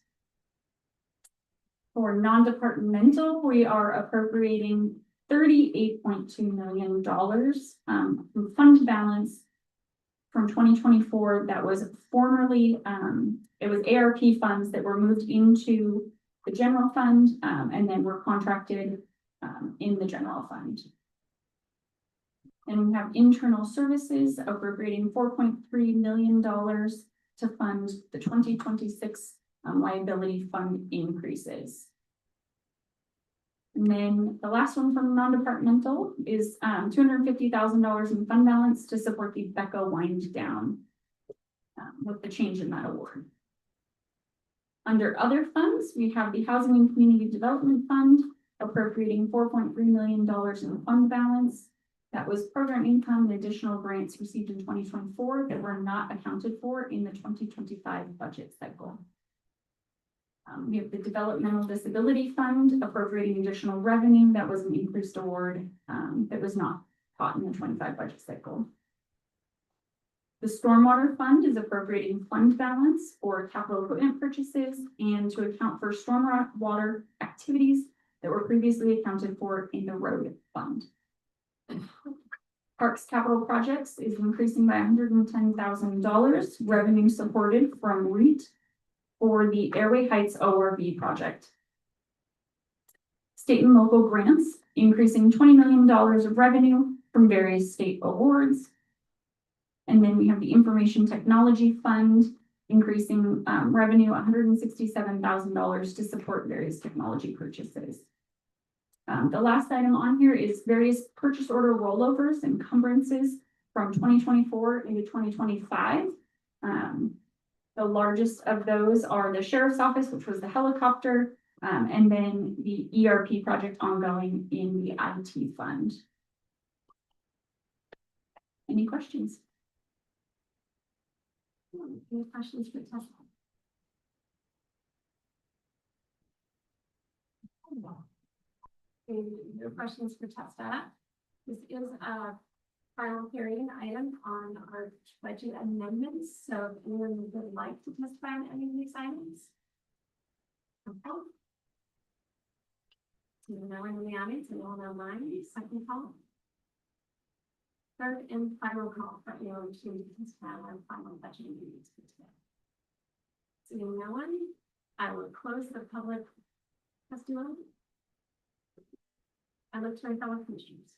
M: For non-departmental, we are appropriating $38.2 million from fund balance from 2024 that was formerly, it was ARP funds that were moved into the general fund and then were contracted in the general fund. And we have internal services appropriating $4.3 million to fund the 2026 liability fund increases. And then the last one from non-departmental is $250,000 in fund balance to support the Becca wind down with the change in that award. Under other funds, we have the Housing and Community Development Fund appropriating $4.3 million in fund balance. That was program income and additional grants received in 2024 that were not accounted for in the 2025 budget cycle. We have the Developmental Disability Fund appropriating additional revenue. That was an increased award that was not taught in the 25 budget cycle. The Stormwater Fund is appropriating fund balance for capital equipment purchases and to account for stormwater activities that were previously accounted for in the road fund. Parks Capital Projects is increasing by $110,000 revenue supported from REIT for the Airway Heights ORV project. State and local grants increasing $20 million of revenue from various state awards. And then we have the Information Technology Fund increasing revenue $167,000 to support various technology purchases. The last item on here is various purchase order rollovers and encumbrances from 2024 into 2025. The largest of those are the Sheriff's Office, which was the helicopter, and then the ERP project ongoing in the IT fund. Any questions? Any questions for Tessa?
A: No questions for Tessa. This is a final hearing item on our budget amendments. So if anyone would like to testify on any of these items. Okay. So no one in the audience, and all online, second call. Third and final call for anyone to testify on our final budget amendments for today. Seeing no one, I will close the public testimony. I look to my fellow commissioners.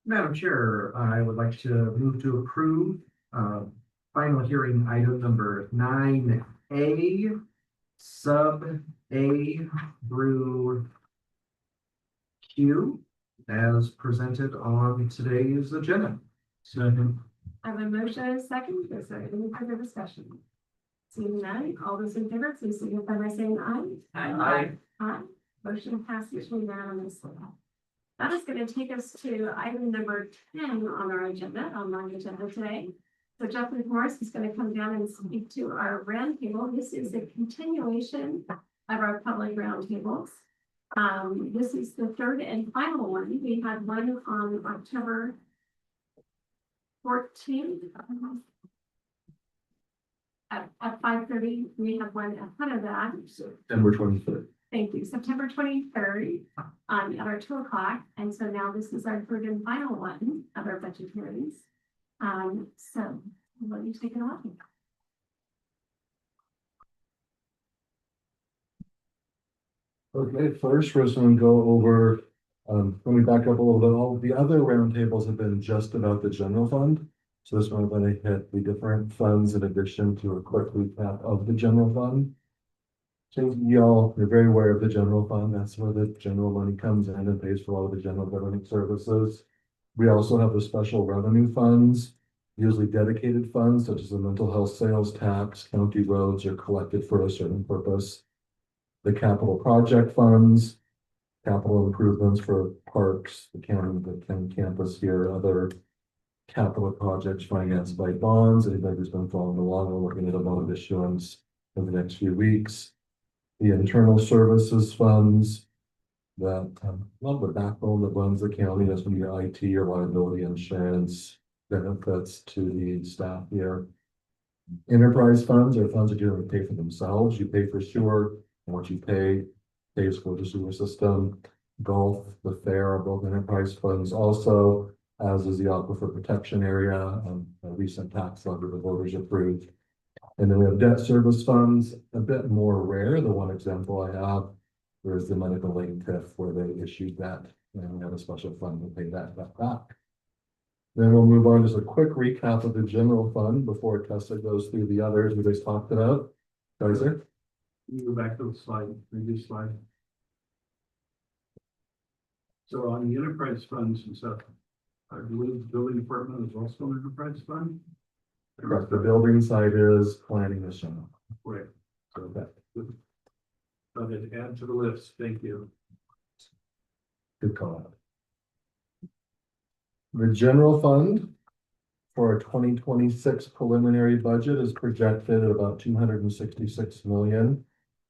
L: Madam Chair, I would like to move to approve final hearing item number 9A, sub A through Q, as presented on today's agenda.
E: Second.
A: I have a motion and a second. Is there any further discussion? Seeing none, all those in favor, please signify by saying aye.
J: Aye.
A: Aye. Motion passes unanimously. That is going to take us to item number 10 on our agenda, today. So Jeffrey Morris is going to come down and speak to our roundtable. This is a continuation of our public roundtables. This is the third and final one. We had one on October 14th at 5:30. We have one ahead of that.
K: September 23rd.
A: Thank you. September 23rd at our 2 o'clock. And so now this is our third and final one of our budget hearings. So I'll let you take it away.
K: Okay, first, we're just gonna go over, let me back up a little bit, all the other roundtables have been just about the general fund. So this one, I'm gonna hit the different funds in addition to a quick recap of the general fund. So y'all, you're very aware of the general fund, that's where the general money comes in and pays for all of the general government services. We also have the special revenue funds, usually dedicated funds such as the mental health sales tax, county roads are collected for a certain purpose. The capital project funds, capital improvements for parks, the county campus here, other capital projects financed by bonds. Anybody who's been following along, we're looking at a bond issuance in the next few weeks. The internal services funds, that well, the backbone that runs the county, that's going to be IT or liability insurance benefits to the staff here. Enterprise funds are funds that you don't pay for themselves. You pay for sewer, and what you pay pays for the sewer system. Golf, the fair are both enterprise funds also, as is the aquifer protection area, a recent tax levy the voters approved. And then we have debt service funds, a bit more rare. The one example I have, there's the medical aid TIF where they issued that, and we have a special fund to pay that back. Then we'll move on to just a quick recap of the general fund before Tessa goes through the others we just talked about. Kaiser?
E: You go back to the slide, previous slide. So on the enterprise funds and stuff, I believe the building department is also an enterprise fund.
K: Correct. The building side is planning this general.
E: Right.
K: So that,
E: But it add to the list, thank you.
K: good call out. The general fund for our 2026 preliminary budget is projected at about 266 million.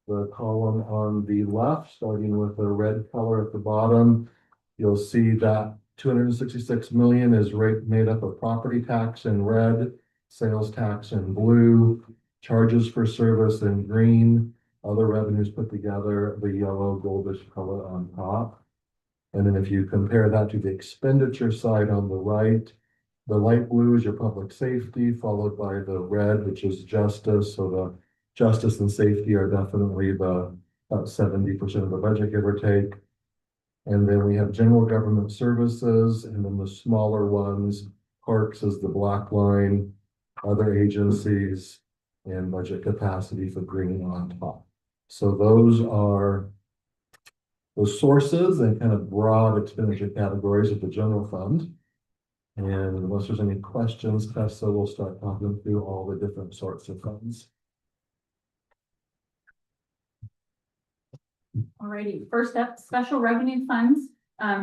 K: The column on the left, starting with the red color at the bottom, you'll see that 266 million is made up of property tax in red, sales tax in blue, charges for service in green, other revenues put together, the yellow goldish color on top. And then if you compare that to the expenditure side on the right, the light blue is your public safety, followed by the red, which is justice. So the justice and safety are definitely the about 70% of the budget, give or take. And then we have general government services, and then the smaller ones, parks is the black line, other agencies, and budget capacity for green on top. So those are the sources and kind of broad expenditure categories of the general fund. And unless there's any questions, Tessa will start talking through all the different sorts of funds.
M: Alrighty, first up, special revenue funds.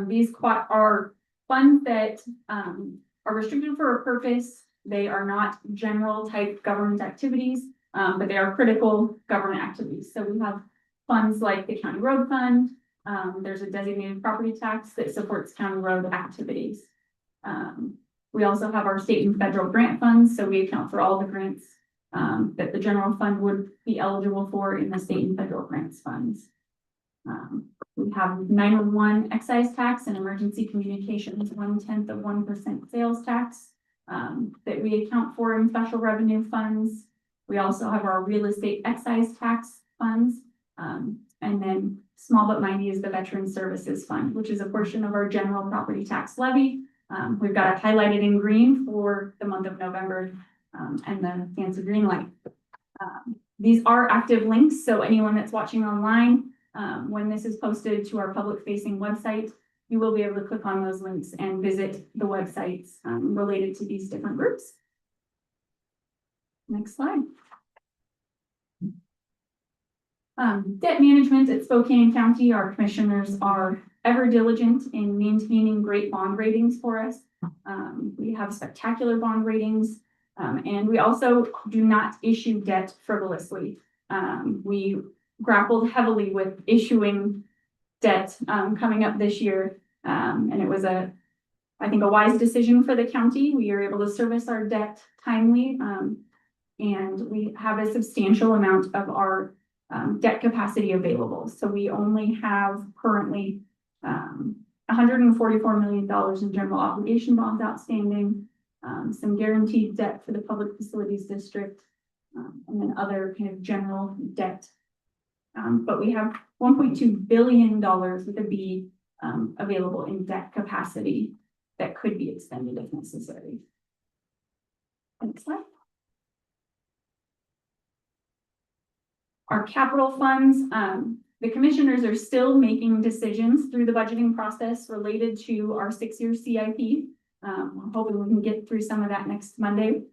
M: These are funds that are restricted for a purpose. They are not general type government activities, but they are critical government activities. So we have funds like the county road fund. There's a designated property tax that supports county road activities. We also have our state and federal grant funds, so we account for all the grants that the general fund would be eligible for in the state and federal grants funds. We have 901 excise tax and emergency communications, 1/10 of 1% sales tax that we account for in special revenue funds. We also have our real estate excise tax funds, and then small but mighty is the Veteran Services Fund, which is a portion of our general property tax levy. We've got it highlighted in green for the month of November, and the fancy green light. These are active links, so anyone that's watching online, when this is posted to our public facing website, you will be able to click on those links and visit the websites related to these different groups. Next slide. Debt management at Spokane County, our commissioners are ever diligent in maintaining great bond ratings for us. We have spectacular bond ratings, and we also do not issue debt frivolously. We grappled heavily with issuing debt coming up this year, and it was I think a wise decision for the county. We are able to service our debt timely, and we have a substantial amount of our debt capacity available. So we only have currently $144 million in general obligation bonds outstanding, some guaranteed debt for the Public Facilities District, and then other kind of general debt But we have $1.2 billion with a B available in debt capacity that could be extended if necessary. Next slide. Our capital funds, the commissioners are still making decisions through the budgeting process related to our 6-year CIP. I'm hoping we can get through some of that next Monday.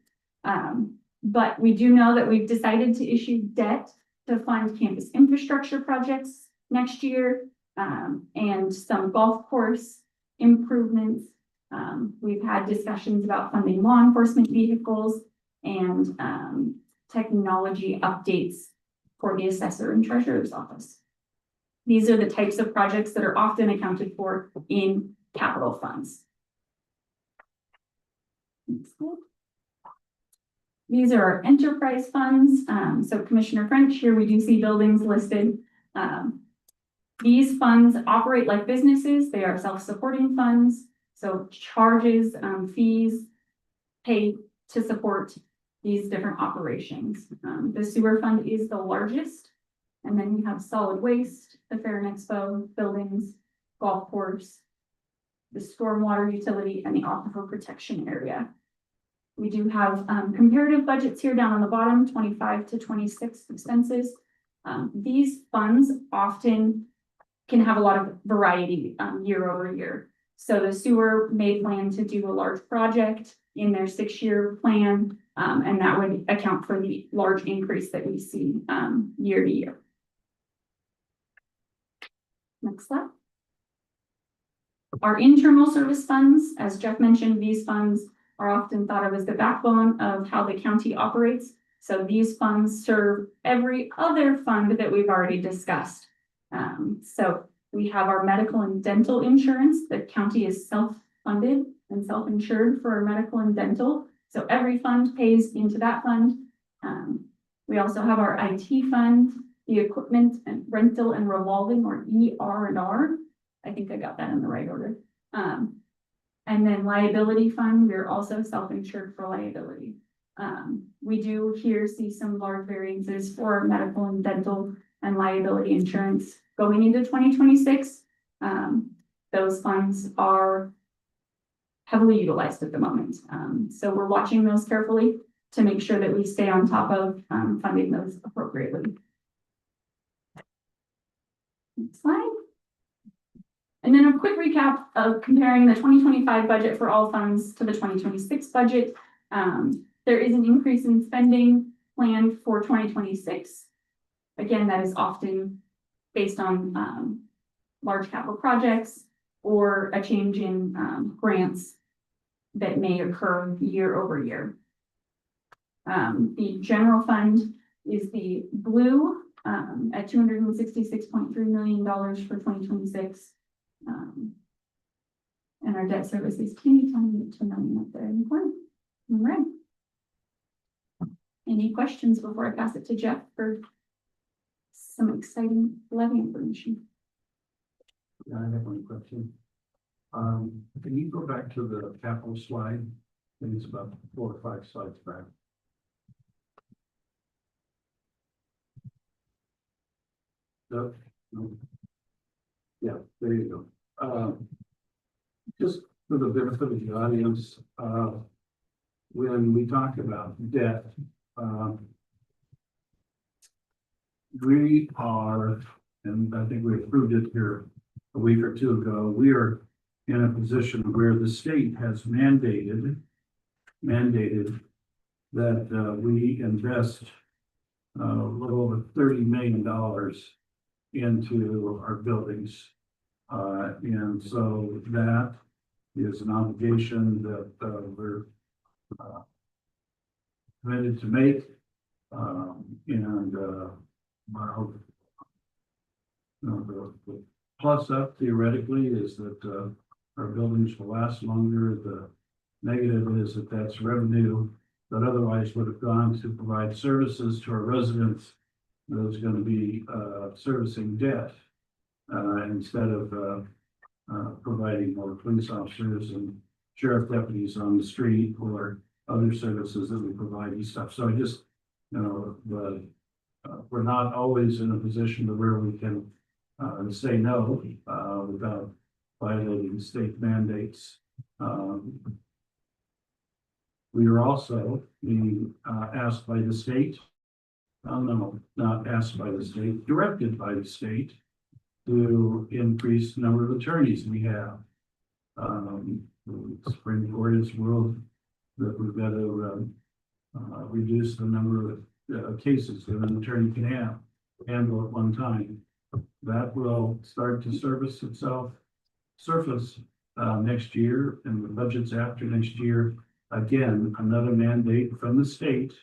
M: But we do know that we've decided to issue debt to fund campus infrastructure projects next year, and some golf course improvements. We've had discussions about funding law enforcement vehicles and technology updates for the assessor and treasurer's office. These are the types of projects that are often accounted for in capital funds. These are our enterprise funds. So Commissioner French, here we do see buildings listed. These funds operate like businesses. They are self-supporting funds. So charges, fees paid to support these different operations. The sewer fund is the largest. And then we have solid waste, the Fair and Expo, buildings, golf course, the stormwater utility, and the aquifer protection area. We do have comparative budgets here down on the bottom, 25 to 26 expenses. These funds often can have a lot of variety year over year. So the sewer may plan to do a large project in their 6-year plan, and that would account for the large increase that we see year to year. Next slide. Our internal service funds, as Jeff mentioned, these funds are often thought of as the backbone of how the county operates. So these funds serve every other fund that we've already discussed. So we have our medical and dental insurance. The county is self-funded and self-insured for our medical and dental. So every fund pays into that fund. We also have our IT fund, the equipment and rental and revolving, or ER&R. I think I got that in the right order. And then liability fund, we're also self-insured for liability. We do here see some large variances for medical and dental and liability insurance going into 2026. Those funds are heavily utilized at the moment. So we're watching those carefully to make sure that we stay on top of funding those appropriately. Next slide. And then a quick recap of comparing the 2025 budget for all funds to the 2026 budget. There is an increase in spending planned for 2026. Again, that is often based on large capital projects or a change in grants that may occur year over year. The general fund is the blue at $266.3 million for 2026. And our debt service is teeny tiny at $2 million up there in the corner. All right. Any questions before I pass it to Jeff for some exciting levy information?
E: Yeah, I have one question. Can you go back to the capital slide? I think it's about 4 or 5 slides back. No? No. Yeah, there you go. Just for the benefit of the audience, when we talk about debt, we are, and I think we approved it here a week or two ago, we are in a position where the state has mandated that we invest a little over $30 million into our buildings. And so that is an obligation that we're committed to make. The plus up theoretically is that our buildings will last longer. The negative is that that's revenue that otherwise would have gone to provide services to our residents. That is going to be servicing debt instead of providing more police officers and sheriff deputies on the street or other services that we provide and stuff. So I just, the we're not always in a position to where we can, say no, without violating state mandates. We are also being, asked by the state, no, not asked by the state, directed by the state to increase the number of attorneys we have. The Supreme Court has ruled that we've got to reduce the number of cases that an attorney can handle at one time. That will start to surface next year, and the budgets after next year. Again, another mandate from the state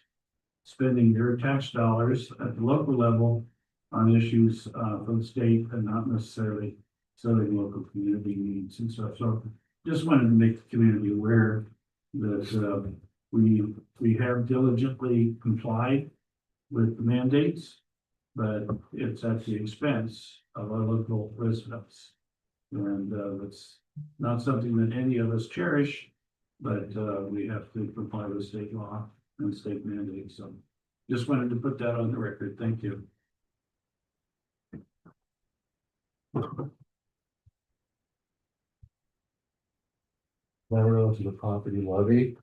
E: spending their tax dollars at the local level on issues from the state and not necessarily serving local community needs and stuff. So just wanted to make the community aware that we have diligently complied with the mandates, but it's at the expense of our local residents. And it's not something that any of us cherish, but we have to comply with state law and state mandates. So just wanted to put that on the record. Thank you.
K: Now to the property levy.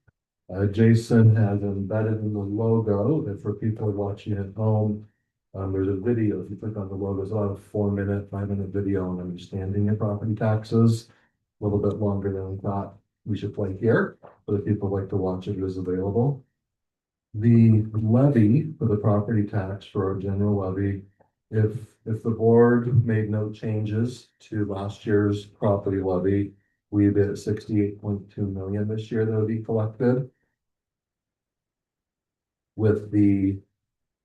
K: Jason has embedded in the logo, and for people watching at home, there's a video. If you click on the logo, it's about a 4-minute, 5-minute video on understanding your property taxes. A little bit longer than we thought we should play here, but if people like to watch it, it is available. The levy for the property tax for our general levy, if the board made no changes to last year's property levy, we'd be at 68.2 million this year that would be collected. With the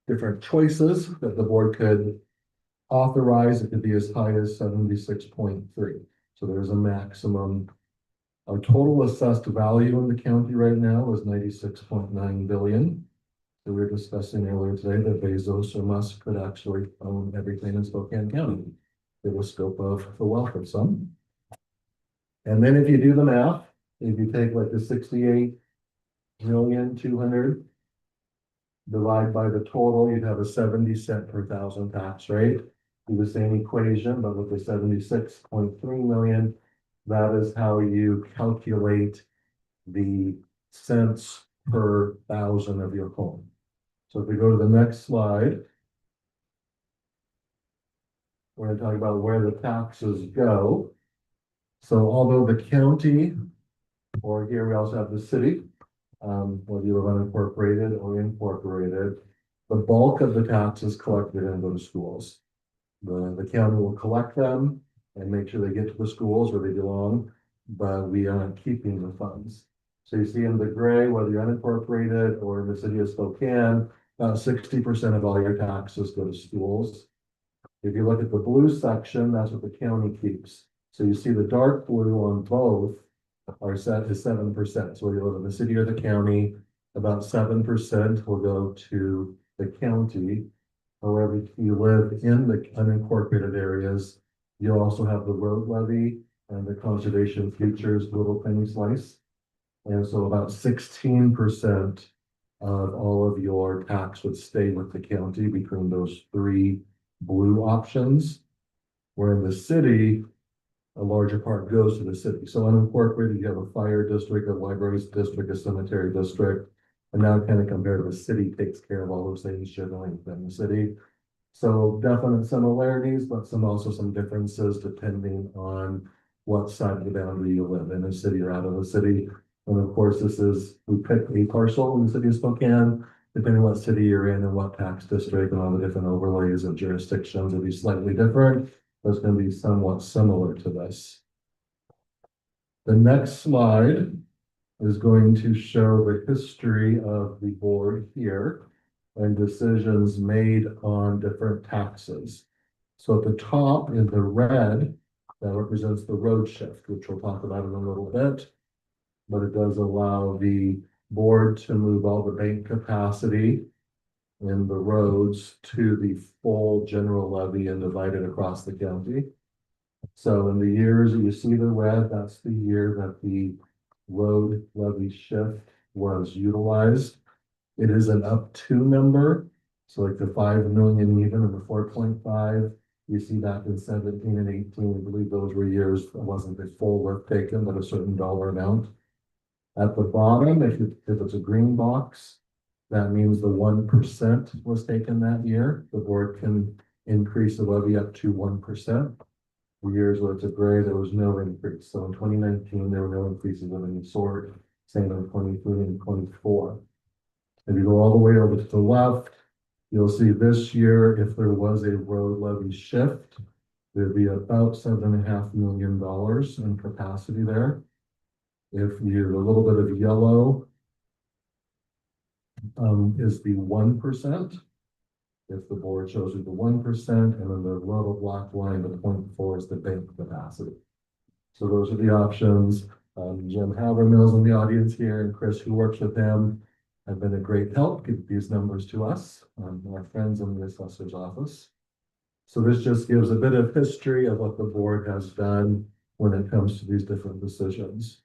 K: different choices that the board could authorize, it could be as high as 76.3. So there's a maximum. Our total assessed value in the county right now is 96.9 billion. So we were discussing earlier today that Bezos or Musk could actually own everything in Spokane County. Give a scope of the wealth of some. And then if you do the math, if you take like the 68,200,000 divide by the total, you'd have a 70 cent per thousand tax rate. Do the same equation, but with the 76.3 million, that is how you calculate the cents per thousand of your home. So if we go to the next slide, we're going to talk about where the taxes go. So although the county, or here we also have the city, whether you live unincorporated or incorporated, the bulk of the taxes collected and go to schools. The county will collect them and make sure they get to the schools where they belong, but we aren't keeping the funds. So you see in the gray, whether you're unincorporated or in the city of Spokane, about 60% of all your taxes go to schools. If you look at the blue section, that's what the county keeps. So you see the dark blue on both are set to 7%. So whether you live in the city or the county, about 7% will go to the county. However, if you live in the unincorporated areas, you also have the road levy and the conservation features little penny slice. And so about 16% of all of your tax would stay with the county between those three blue options. Where in the city, a larger part goes to the city. So unincorporated, you have a fire district, a libraries district, a cemetery district, and now kind of compared to the city takes care of all those things generally within the city. So definite similarities, but also some differences depending on what side of the boundary you live in, a city or out of the city. And of course, we pick a parcel in the city of Spokane, depending on what city you're in and what tax district and all the different overlays of jurisdictions will be slightly different. That's going to be somewhat similar to this. The next slide is going to show the history of the board here and decisions made on different taxes. So at the top in the red, that represents the road shift, which we'll talk about in a little bit, but it does allow the board to move all the bank capacity in the roads to the full general levy and divide it across the county. So in the years that you see the red, that's the year that the road levy shift was utilized. It is an up to number. So like the 5 million even and the 4.5, you see that in 17 and 18, I believe those were years, it wasn't a full work taken, but a certain dollar amount. At the bottom, if it's a green box, that means the 1% was taken that year. The board can increase the levy up to 1%. For years where it's a gray, there was no increase. So in 2019, there were no increases of any sort. Same in 23 and 24. If you go all the way over to the left, you'll see this year, if there was a road levy shift, there'd be about $7.5 million in capacity there. If you're a little bit of yellow, is the 1%. If the board shows you the 1%, and then the little black line, the 0.4 is the bank capacity. So those are the options. Jim Havermill's in the audience here, and Chris, who works with him, have been a great help. Give these numbers to us, our friends in the assessor's office. So this just gives a bit of history of what the board has done when it comes to these different decisions.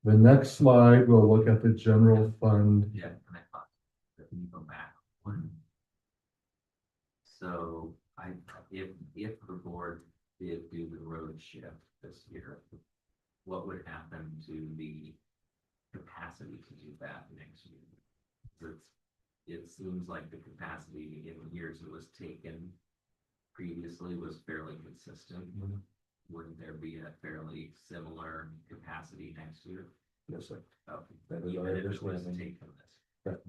K: The next slide, we'll look at the general fund.
I: Yeah, can you go back one? So if the board did do the road shift this year, what would happen to the capacity to do that next year? It seems like the capacity in years it was taken previously was fairly consistent. Wouldn't there be a fairly similar capacity next year?
K: Yes, sir.
I: Okay.
K: That is
I: Even
K: our
I: if it was
K: understanding.
I: taken this.
K: Correct.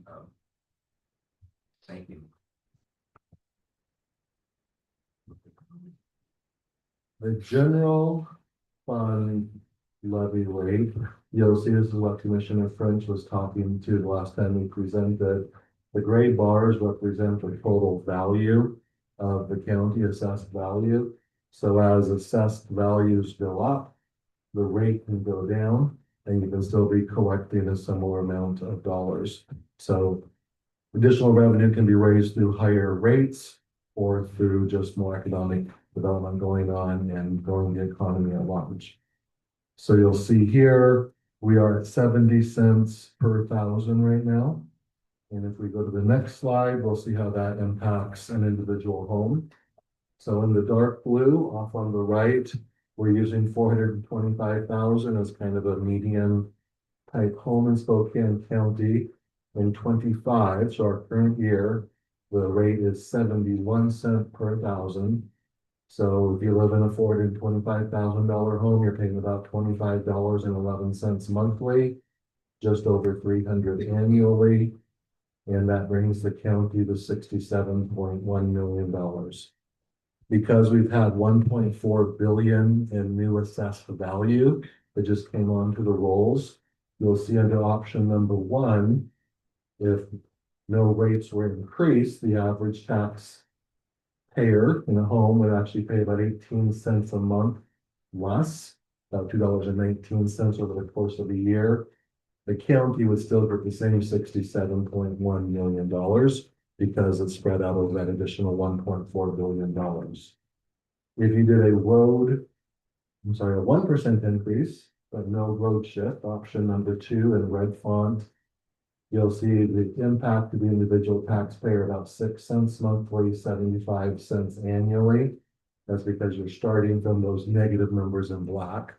I: Thank you.
K: The general fund levy rate, you'll see this is what Commissioner French was talking to the last time we presented. The gray bars represent the total value of the county assessed value. So as assessed values go up, the rate can go down, and you can still be collecting a similar amount of dollars. So additional revenue can be raised through higher rates or through just more economic development going on and growing the economy at large. So you'll see here, we are at 70 cents per thousand right now. And if we go to the next slide, we'll see how that impacts an individual home. So in the dark blue off on the right, we're using 425,000 as kind of a median type home in Spokane County. In 25, so our current year, the rate is 71 cents per thousand. So if you live in a $425,000 home, you're paying about $25.11 monthly, just over $300 annually. And that brings the county to $67.1 million. Because we've had 1.4 billion in new assessed value that just came onto the rolls, you'll see under option number 1, if no rates were increased, the average tax payer in a home would actually pay about 18 cents a month less, about $2.19 over the course of a year. The county would still get the same $67.1 million because it's spread out over that additional $1.4 billion. If you did a 1% increase, but no road shift, option number 2 in red font, you'll see the impact to the individual taxpayer about 6 cents monthly, 75 cents annually. That's because you're starting from those negative numbers in black,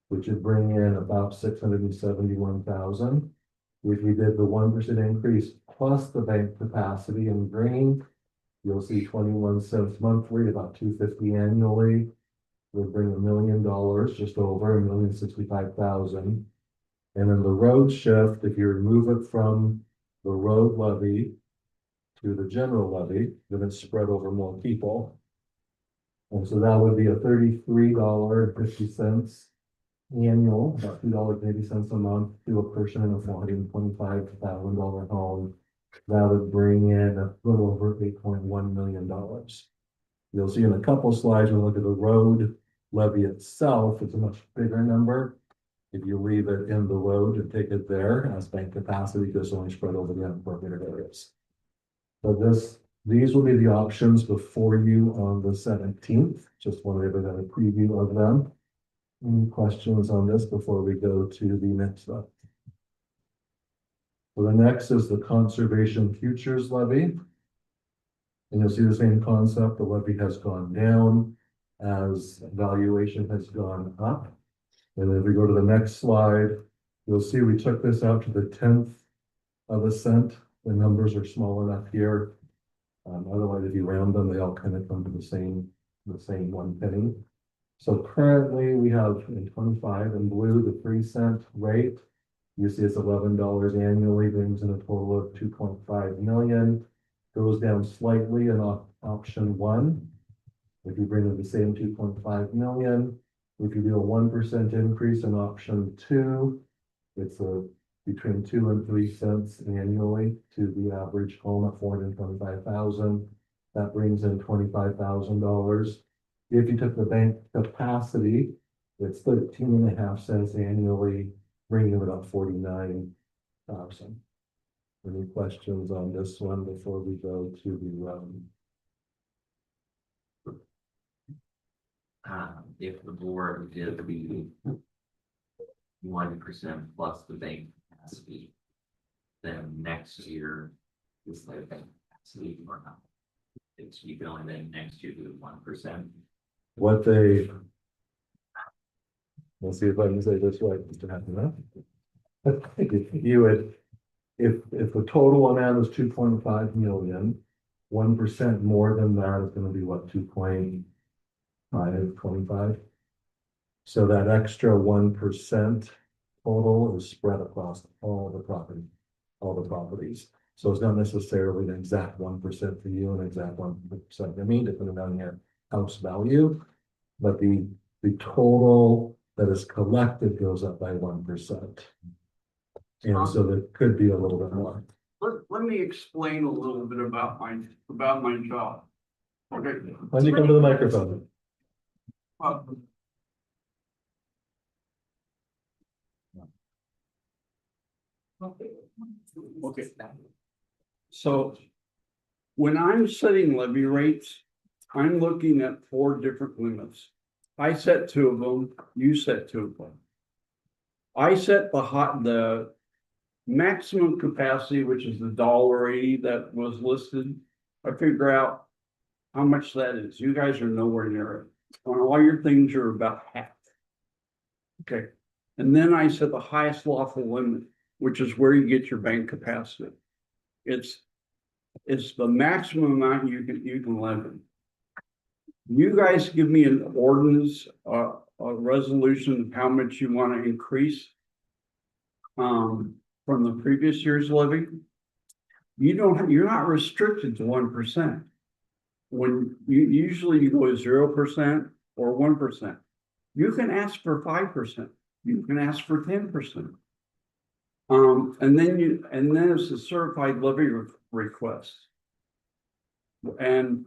K: which would bring in about 671,000. If we did the 1% increase plus the bank capacity in green, you'll see 21 cents monthly, about 250 annually. Would bring $1 million, just over $1,065,000. And then the road shift, if you remove it from the road levy to the general levy, then it's spread over more people. And so that would be a $33.50 annual, about $2.80 a month to a person in a $425,000 home. That would bring in a little over $8.1 million. You'll see in a couple slides, when we look at the road levy itself, it's a much bigger number. If you leave it in the road and take it there as bank capacity, because it's only spread over the unincorporated areas. So these will be the options before you on the 17th. Just wanted to have a preview of them. Any questions on this before we go to the next slide? So the next is the Conservation Futures Levy. And you'll see the same concept, the levy has gone down as valuation has gone up. And if we go to the next slide, you'll see we took this out to the 10th of a cent. The numbers are small enough here. Otherwise, if you round them, they all kind of come to the same 1 penny. So currently we have in 25 in blue, the 3-cent rate. You see it's $11 annually, brings in a total of 2.5 million. Goes down slightly in option 1. If you bring in the same 2.5 million, if you do a 1% increase in option 2, it's between 2 and 3 cents annually to the average home at 425,000. That brings in $25,000. If you took the bank capacity, it's 13.5 cents annually, bringing it up 49,000. Any questions on this one before we go to
I: If the board did the 1% plus the bank capacity, then next year is like bank capacity or not? It's you can only then next year do 1%.
K: what they. Let's see if I can say this right, Mr. Hatton. You would, if the total amount is 2.5 million, 1% more than that is going to be what, 2.525. So that extra 1% total is spread across all the properties. So it's not necessarily an exact 1% for you, an exact 1% for me, depending on your house value. But the total that is collected goes up by 1%. And so there could be a little bit more.
E: Let me explain a little bit about my job. Okay.
K: Why don't you come to the microphone?
E: Okay. So when I'm setting levy rates, I'm looking at 4 different limits. I set 2 of them, you set 2 of them. I set the maximum capacity, which is the $1.80 that was listed. I figure out how much that is. You guys are nowhere near it. On all your things, you're about half. Okay. And then I set the highest lawful limit, which is where you get your bank capacity. It's the maximum amount you can levy. You guys give me an ordinance, a resolution of how much you want to increase from the previous year's levy. You're not restricted to 1%. When you go 0% or 1%, you can ask for 5%. You can ask for 10%. And then it's a certified levy request. And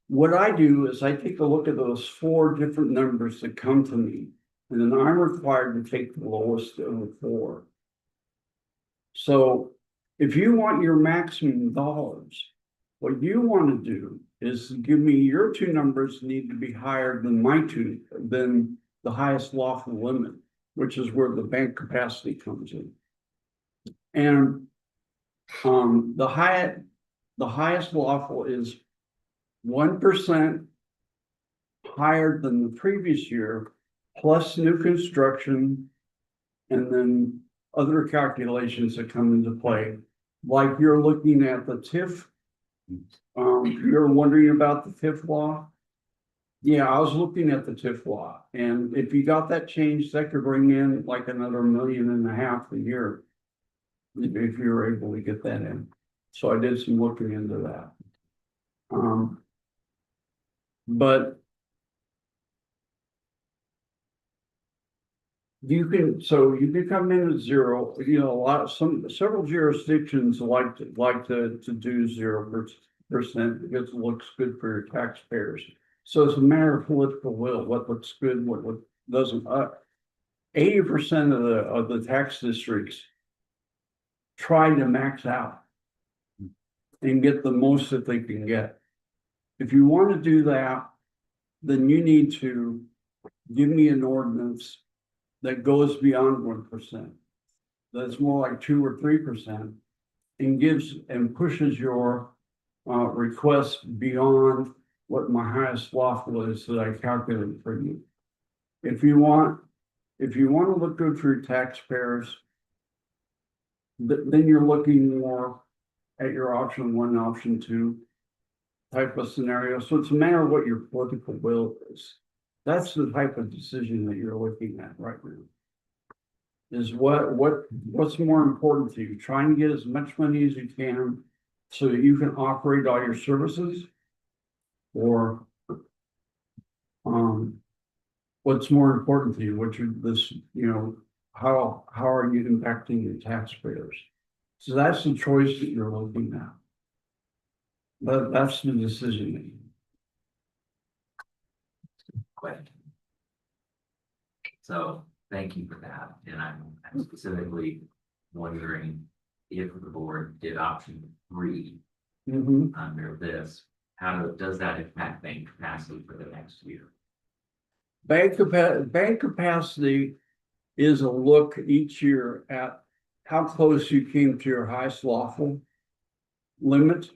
E: what I do is I take a look at those 4 different numbers that come to me, and then I'm required to take the lowest of the 4. So if you want your maximum dollars, what you want to do is give me your 2 numbers need to be higher than than the highest lawful limit, which is where the bank capacity comes in. And the highest lawful is 1% higher than the previous year, plus new construction, and then other calculations that come into play. Like you're looking at the TIF. You're wondering about the TIF law. Yeah, I was looking at the TIF law, and if you got that changed, that could bring in like another $1.5 million a year if you were able to get that in. So I did some looking into that. But you can come in at 0. You know, several jurisdictions like to do 0% because it looks good for your taxpayers. So it's a matter of political will. What looks good, what doesn't. 80% of the tax districts try to max out and get the most that they can get. If you want to do that, then you need to give me an ordinance that goes beyond 1%. that's more like 2 or 3%. And gives and pushes your request beyond what my highest lawful is that I calculated for you. If you want to look good for your taxpayers, then you're looking more at your option 1, option 2 type of scenario. So it's a matter of what your political will is. That's the type of decision that you're looking at right now. Is what's more important to you? Trying to get as much money as you can so that you can operate all your services? Or what's more important to you? What's how are you impacting your taxpayers? So that's the choice that you're looking at. But that's the decision making.
I: Question. So thank you for that. And I'm specifically wondering if the board did option 3 under this, how does that impact bank capacity for the next year?
E: Bank capacity is a look each year at how close you came to your highest lawful limit.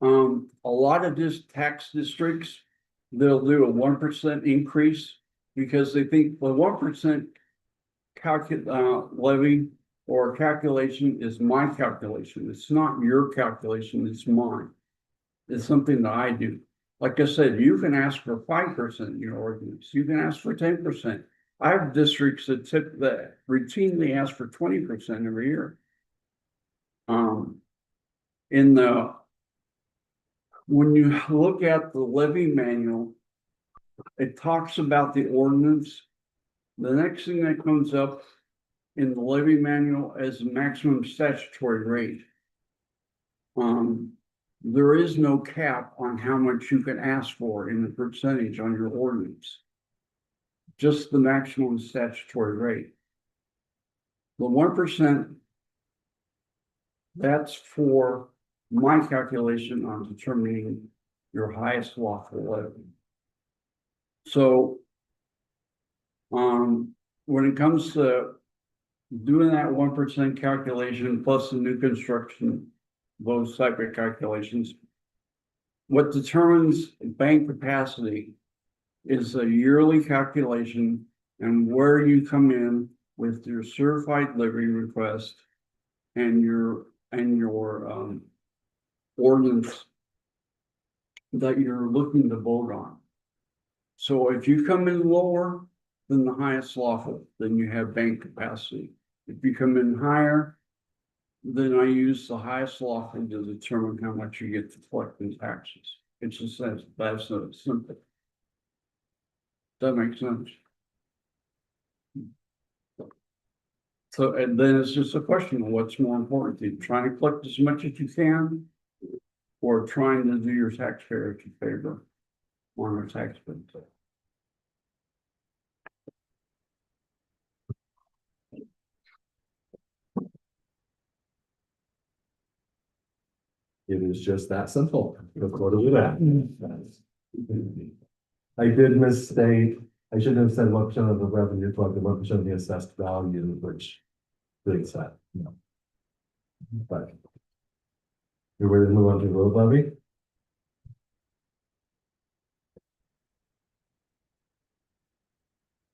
E: A lot of tax districts, they'll do a 1% increase because they think the 1% levy or calculation is my calculation. It's not your calculation, it's mine. It's something that I do. Like I said, you can ask for 5% in your ordinance. You can ask for 10%. I have districts that routinely ask for 20% every year. When you look at the levy manual, it talks about the ordinance. The next thing that comes up in the levy manual is the maximum statutory rate. There is no cap on how much you can ask for in the percentage on your ordinance. Just the maximum statutory rate. The 1%, that's for my calculation on determining your highest lawful levy. So, when it comes to doing that 1% calculation plus the new construction, those type of calculations, what determines bank capacity is a yearly calculation and where you come in with your certified levy request and your ordinance that you're looking to vote on. So if you come in lower than the highest lawful, then you have bank capacity. If you come in higher, then I use the highest lawful to determine how much you get to collect in taxes. It's just that's so simple. Does that make sense? So, and then it's just a question of what's more important to you, trying to collect as much as you can or trying to do your taxpayers a favor on our tax bill.
K: It is just that simple. Let's go to that. I did misstate. I should have said 1% of the revenue collected, 1% of the assessed value, which is that, you know. But we're ready to move on to road levy.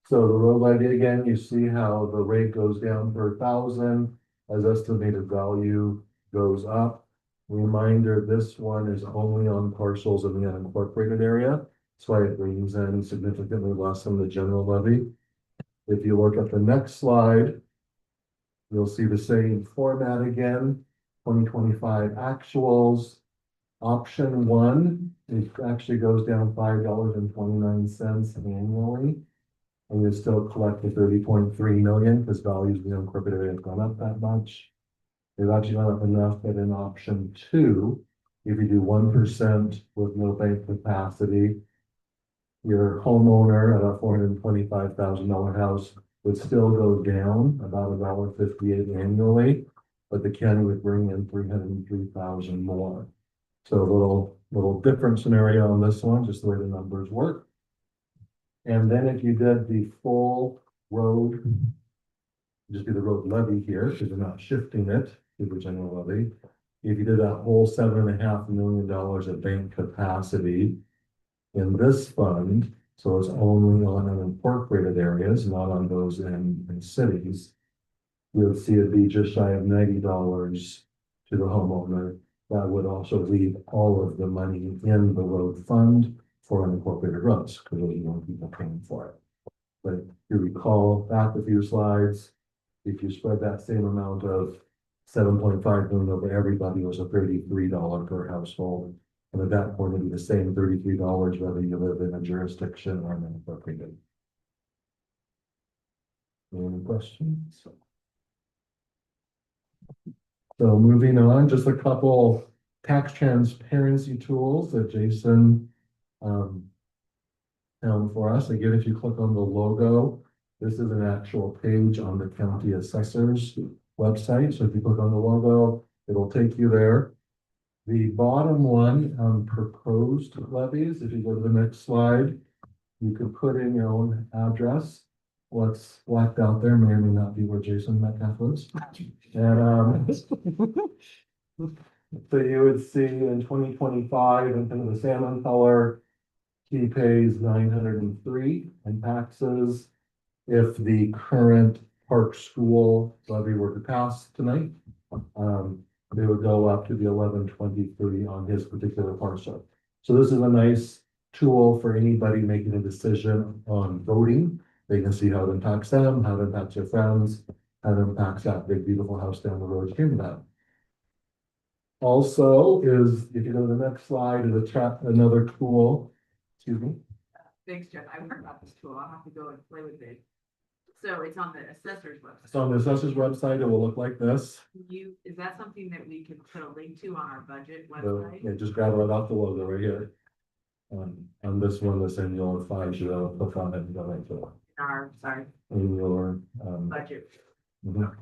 K: So the road levy again, you see how the rate goes down per thousand as estimated value goes up. Reminder, this one is only on parcels in the unincorporated area. That's why it brings in significantly less than the general levy. If you look at the next slide, you'll see the same format again. 2025 actuals. Option 1, it actually goes down $5.29 annually. And you still collect the 30.3 million because values in the unincorporated area have gone up that much. They've actually gone up enough that in option 2, if you do 1% with no bank capacity, your homeowner at a $425,000 house would still go down about $1.58 annually, but the county would bring in $303,000 more. So a little different scenario on this one, just the way the numbers work. And then if you did the full road just do the road levy here, because you're not shifting it to the general levy. If you did that whole $7.5 million of bank capacity in this fund, so it's only on unincorporated areas, not on those in cities, you'll see it be just shy of $90 to the homeowner. That would also leave all of the money in the road fund for unincorporated roads, because there's more people paying for it. But if you recall back a few slides, if you spread that same amount of 7.5 million over everybody, it was a $33 per household. And at that point, it'd be the same $33 whether you live in a jurisdiction or unincorporated. Any questions? So moving on, just a couple tax transparency tools that Jason found for us. Again, if you click on the logo, this is an actual page on the county assessor's website. So if you click on the logo, it'll take you there. The bottom one, proposed levies, if you go to the next slide, you can put in your own address. What's blacked out there may or may not be where Jason Metcalf lives. And so you would see in 2025 in kind of the salmon color, he pays 903 in taxes. If the current park school levy were to pass tonight, they would go up to the 1123 on his particular parcel. So this is a nice tool for anybody making a decision on voting. They can see how it impacts them, how it impacts their friends, how it impacts that big beautiful house down the road here that. Also is, if you go to the next slide, is another tool. Excuse me.
J: Thanks, Jeff. I've heard about this tool. I'll have to go and play with it. So it's on the assessor's website.
K: It's on the assessor's website. It will look like this.
J: Is that something that we can put a link to on our budget
K: So,
J: website?
K: yeah, just grab it off the logo right here. On this one, this annual 50, click on it and go right to it.
J: Our, sorry,
K: In your,
J: budget.
K: mhm.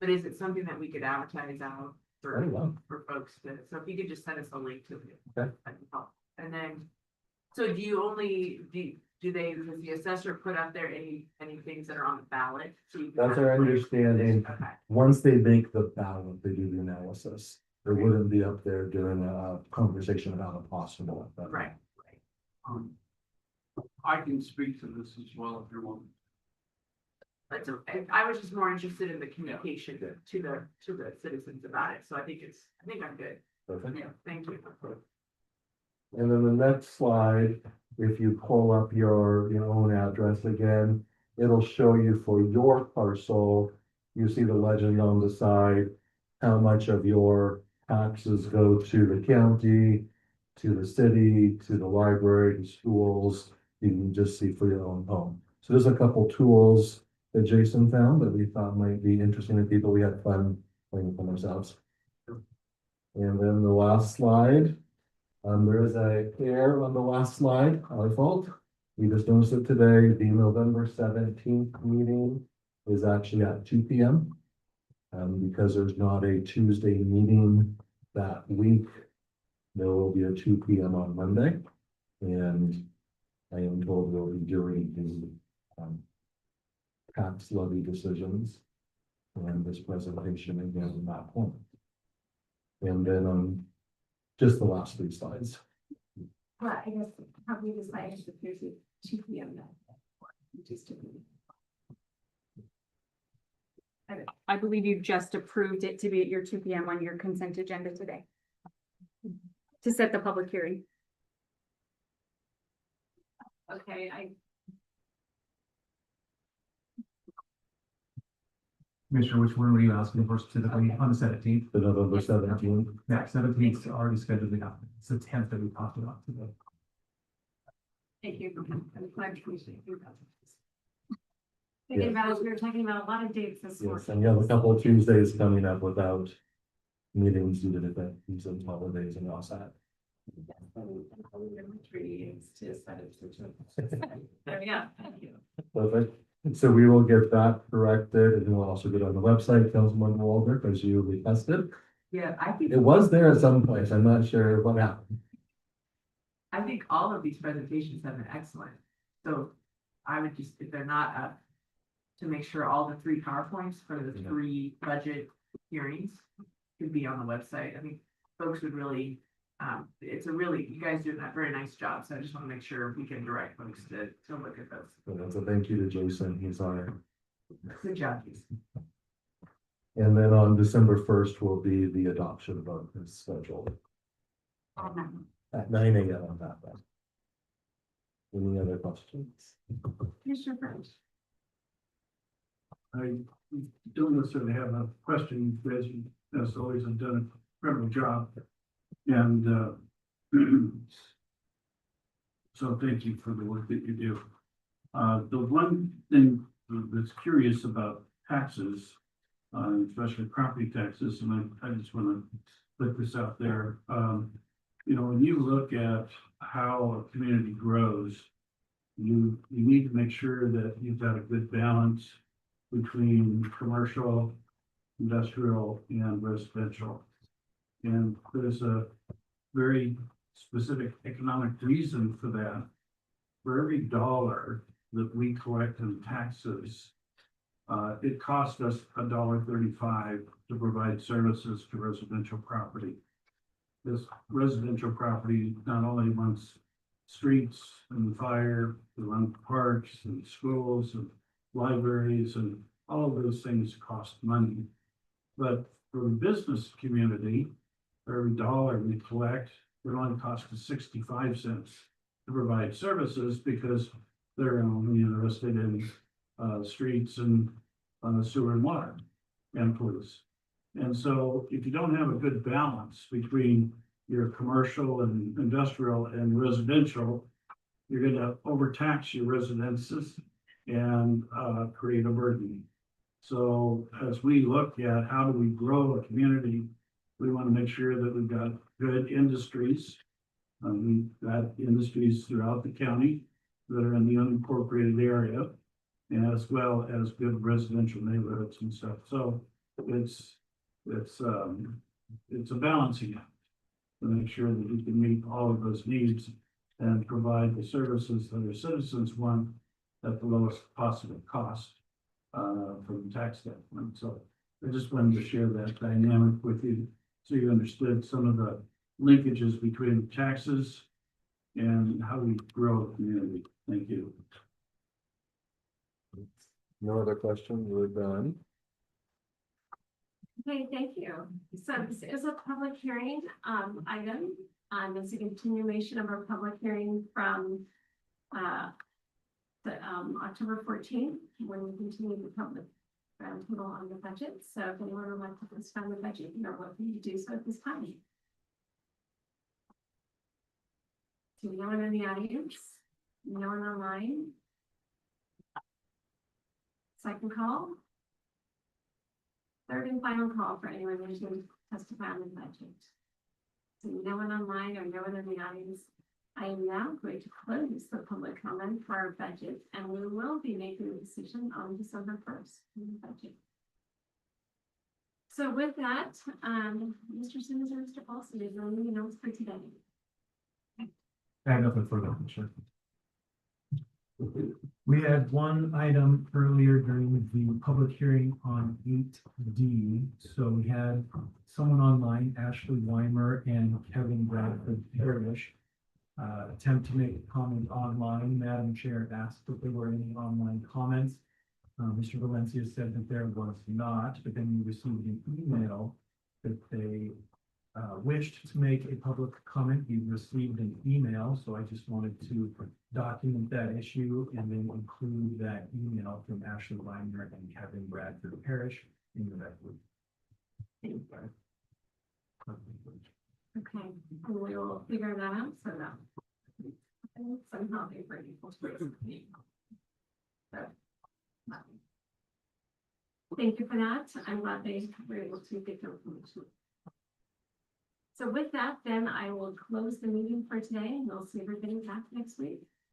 J: But is it something that we could advertise out
K: Very well.
J: for folks to, so if you could just send us a link to it.
K: Okay.
J: That'd be helpful. And then, so do you only, does the assessor put up there any things that are on the ballot? So you can
K: That's
J: kind
K: our
J: of-
K: understanding.
J: Okay,
K: Once they make the ballot, they do the analysis. It wouldn't be up there during a conversation about a possible.
J: right.
E: I can speak to this as well if you want.
J: But I was just more interested in the communication to the citizens about it. So I think I'm good.
K: Perfect.
J: Yeah, thank you.
K: And then the next slide, if you pull up your own address again, it'll show you for your parcel, you see the legend on the side, how much of your taxes go to the county, to the city, to the library, to schools. You can just see for your own home. So there's a couple tools that Jason found that we thought might be interesting to people. We had fun playing for themselves. And then the last slide, there is a error on the last slide, our fault. We just noticed it today. The November 17th meeting is actually at 2 p.m. Because there's not a Tuesday meeting that week, there will be a 2 p.m. on Monday. And I am told we'll be doing the tax levy decisions and this presentation again at that point. And then just the last 3 slides.
A: Well, I guess how we decided to do 2 p.m. then. Just
M: I believe you just approved it to be at your 2 p.m. on your consent agenda today. To set the public hearing.
A: Okay,
B: Commissioner, which one were you asking for specifically on the 17th?
K: The November 17th.
B: Yeah, 17th is already scheduled. It's the 10th that we talked about today.
A: thank you. I'm glad you thinking about it, we were talking about a lot of dates this
K: Yes,
A: morning.
K: and you have a couple of Tuesdays coming up without meetings due to the season holidays and all that.
A: There we go. Thank you.
K: Perfect. So we will get that corrected and we'll also get on the website, Councilman Waldrick, as you requested.
J: Yeah, I think.
K: It was there at some place. I'm not sure what happened.
J: I think all of these presentations have been excellent. So I would just, if they're not up to make sure all the 3 PowerPoints for the 3 budget hearings could be on the website. I think folks would really, you guys do a very nice job. So I just want to make sure we can direct folks to look at those.
D: And so thank you to Jason, he's our.
J: Good job, Jason.
D: And then on December 1st will be the adoption of his schedule at 9 a.m. on that one. Any other questions?
A: Commissioner French.
E: I don't necessarily have a question, as you, as always, have done a incredible job. And so thank you for the work that you do. The one thing that's curious about taxes, especially property taxes, and I just want to put this out there. You know, when you look at how a community grows, you need to make sure that you've got a good balance between commercial, industrial, and residential. And there's a very specific economic reason for that. For every dollar that we collect in taxes, it costs us $1.35 to provide services to residential property. This residential property not only runs streets and fire, they run parks and schools and libraries, and all of those things cost money. But for the business community, for every dollar we collect, it only costs us 65 cents to provide services because they're only interested in streets and sewer and water and police. And so if you don't have a good balance between your commercial and industrial and residential, you're going to overtax your residences and create a burden. So as we look at how do we grow a community, we want to make sure that we've got good industries. We've got industries throughout the county that are in the unincorporated area, and as well as good residential neighborhoods and stuff. So it's a balancing act to make sure that we can meet all of those needs and provide the services that our citizens want at the lowest possible cost from a tax standpoint. So I just wanted to share that dynamic with you so you understood some of the linkages between taxes and how we grow a community. Thank you.
K: No other questions, we're done.
A: Okay, thank you. So this is a public hearing item. It's a continuation of our public hearing from October 14th, when we continued the public roundtable on the budget. So if anyone would like to discuss the budget, you're welcome to do so at this time. So no one in the audience, no one online. Second call. Third and final call for anyone wishing to testify on the budget. So no one online or no one in the audience. I am now going to close the public comment for our budget, and we will be making a decision on December 1st on the budget. So with that, Mr. Simmons or Mr. Paulson, is there anything else for today?
H: I have nothing further, sure. We had one item earlier during the public hearing on 8D. So we had someone online, Ashley Weimer and Kevin Bradford Parrish, attempt to make a comment online. Madam Chair asked if there were any online comments. Mr. Valencia said that there was not, but then we received an email that they wished to make a public comment. We received an email, so I just wanted to document that issue and then include that email from Ashley Weimer and Kevin Bradford Parrish in the record.
A: Okay, and we will figure that out so that somehow they bring equal space. So, thank you for that. I'm glad they were able to get the information. So with that, then I will close the meeting for today, and we'll see everybody back next week.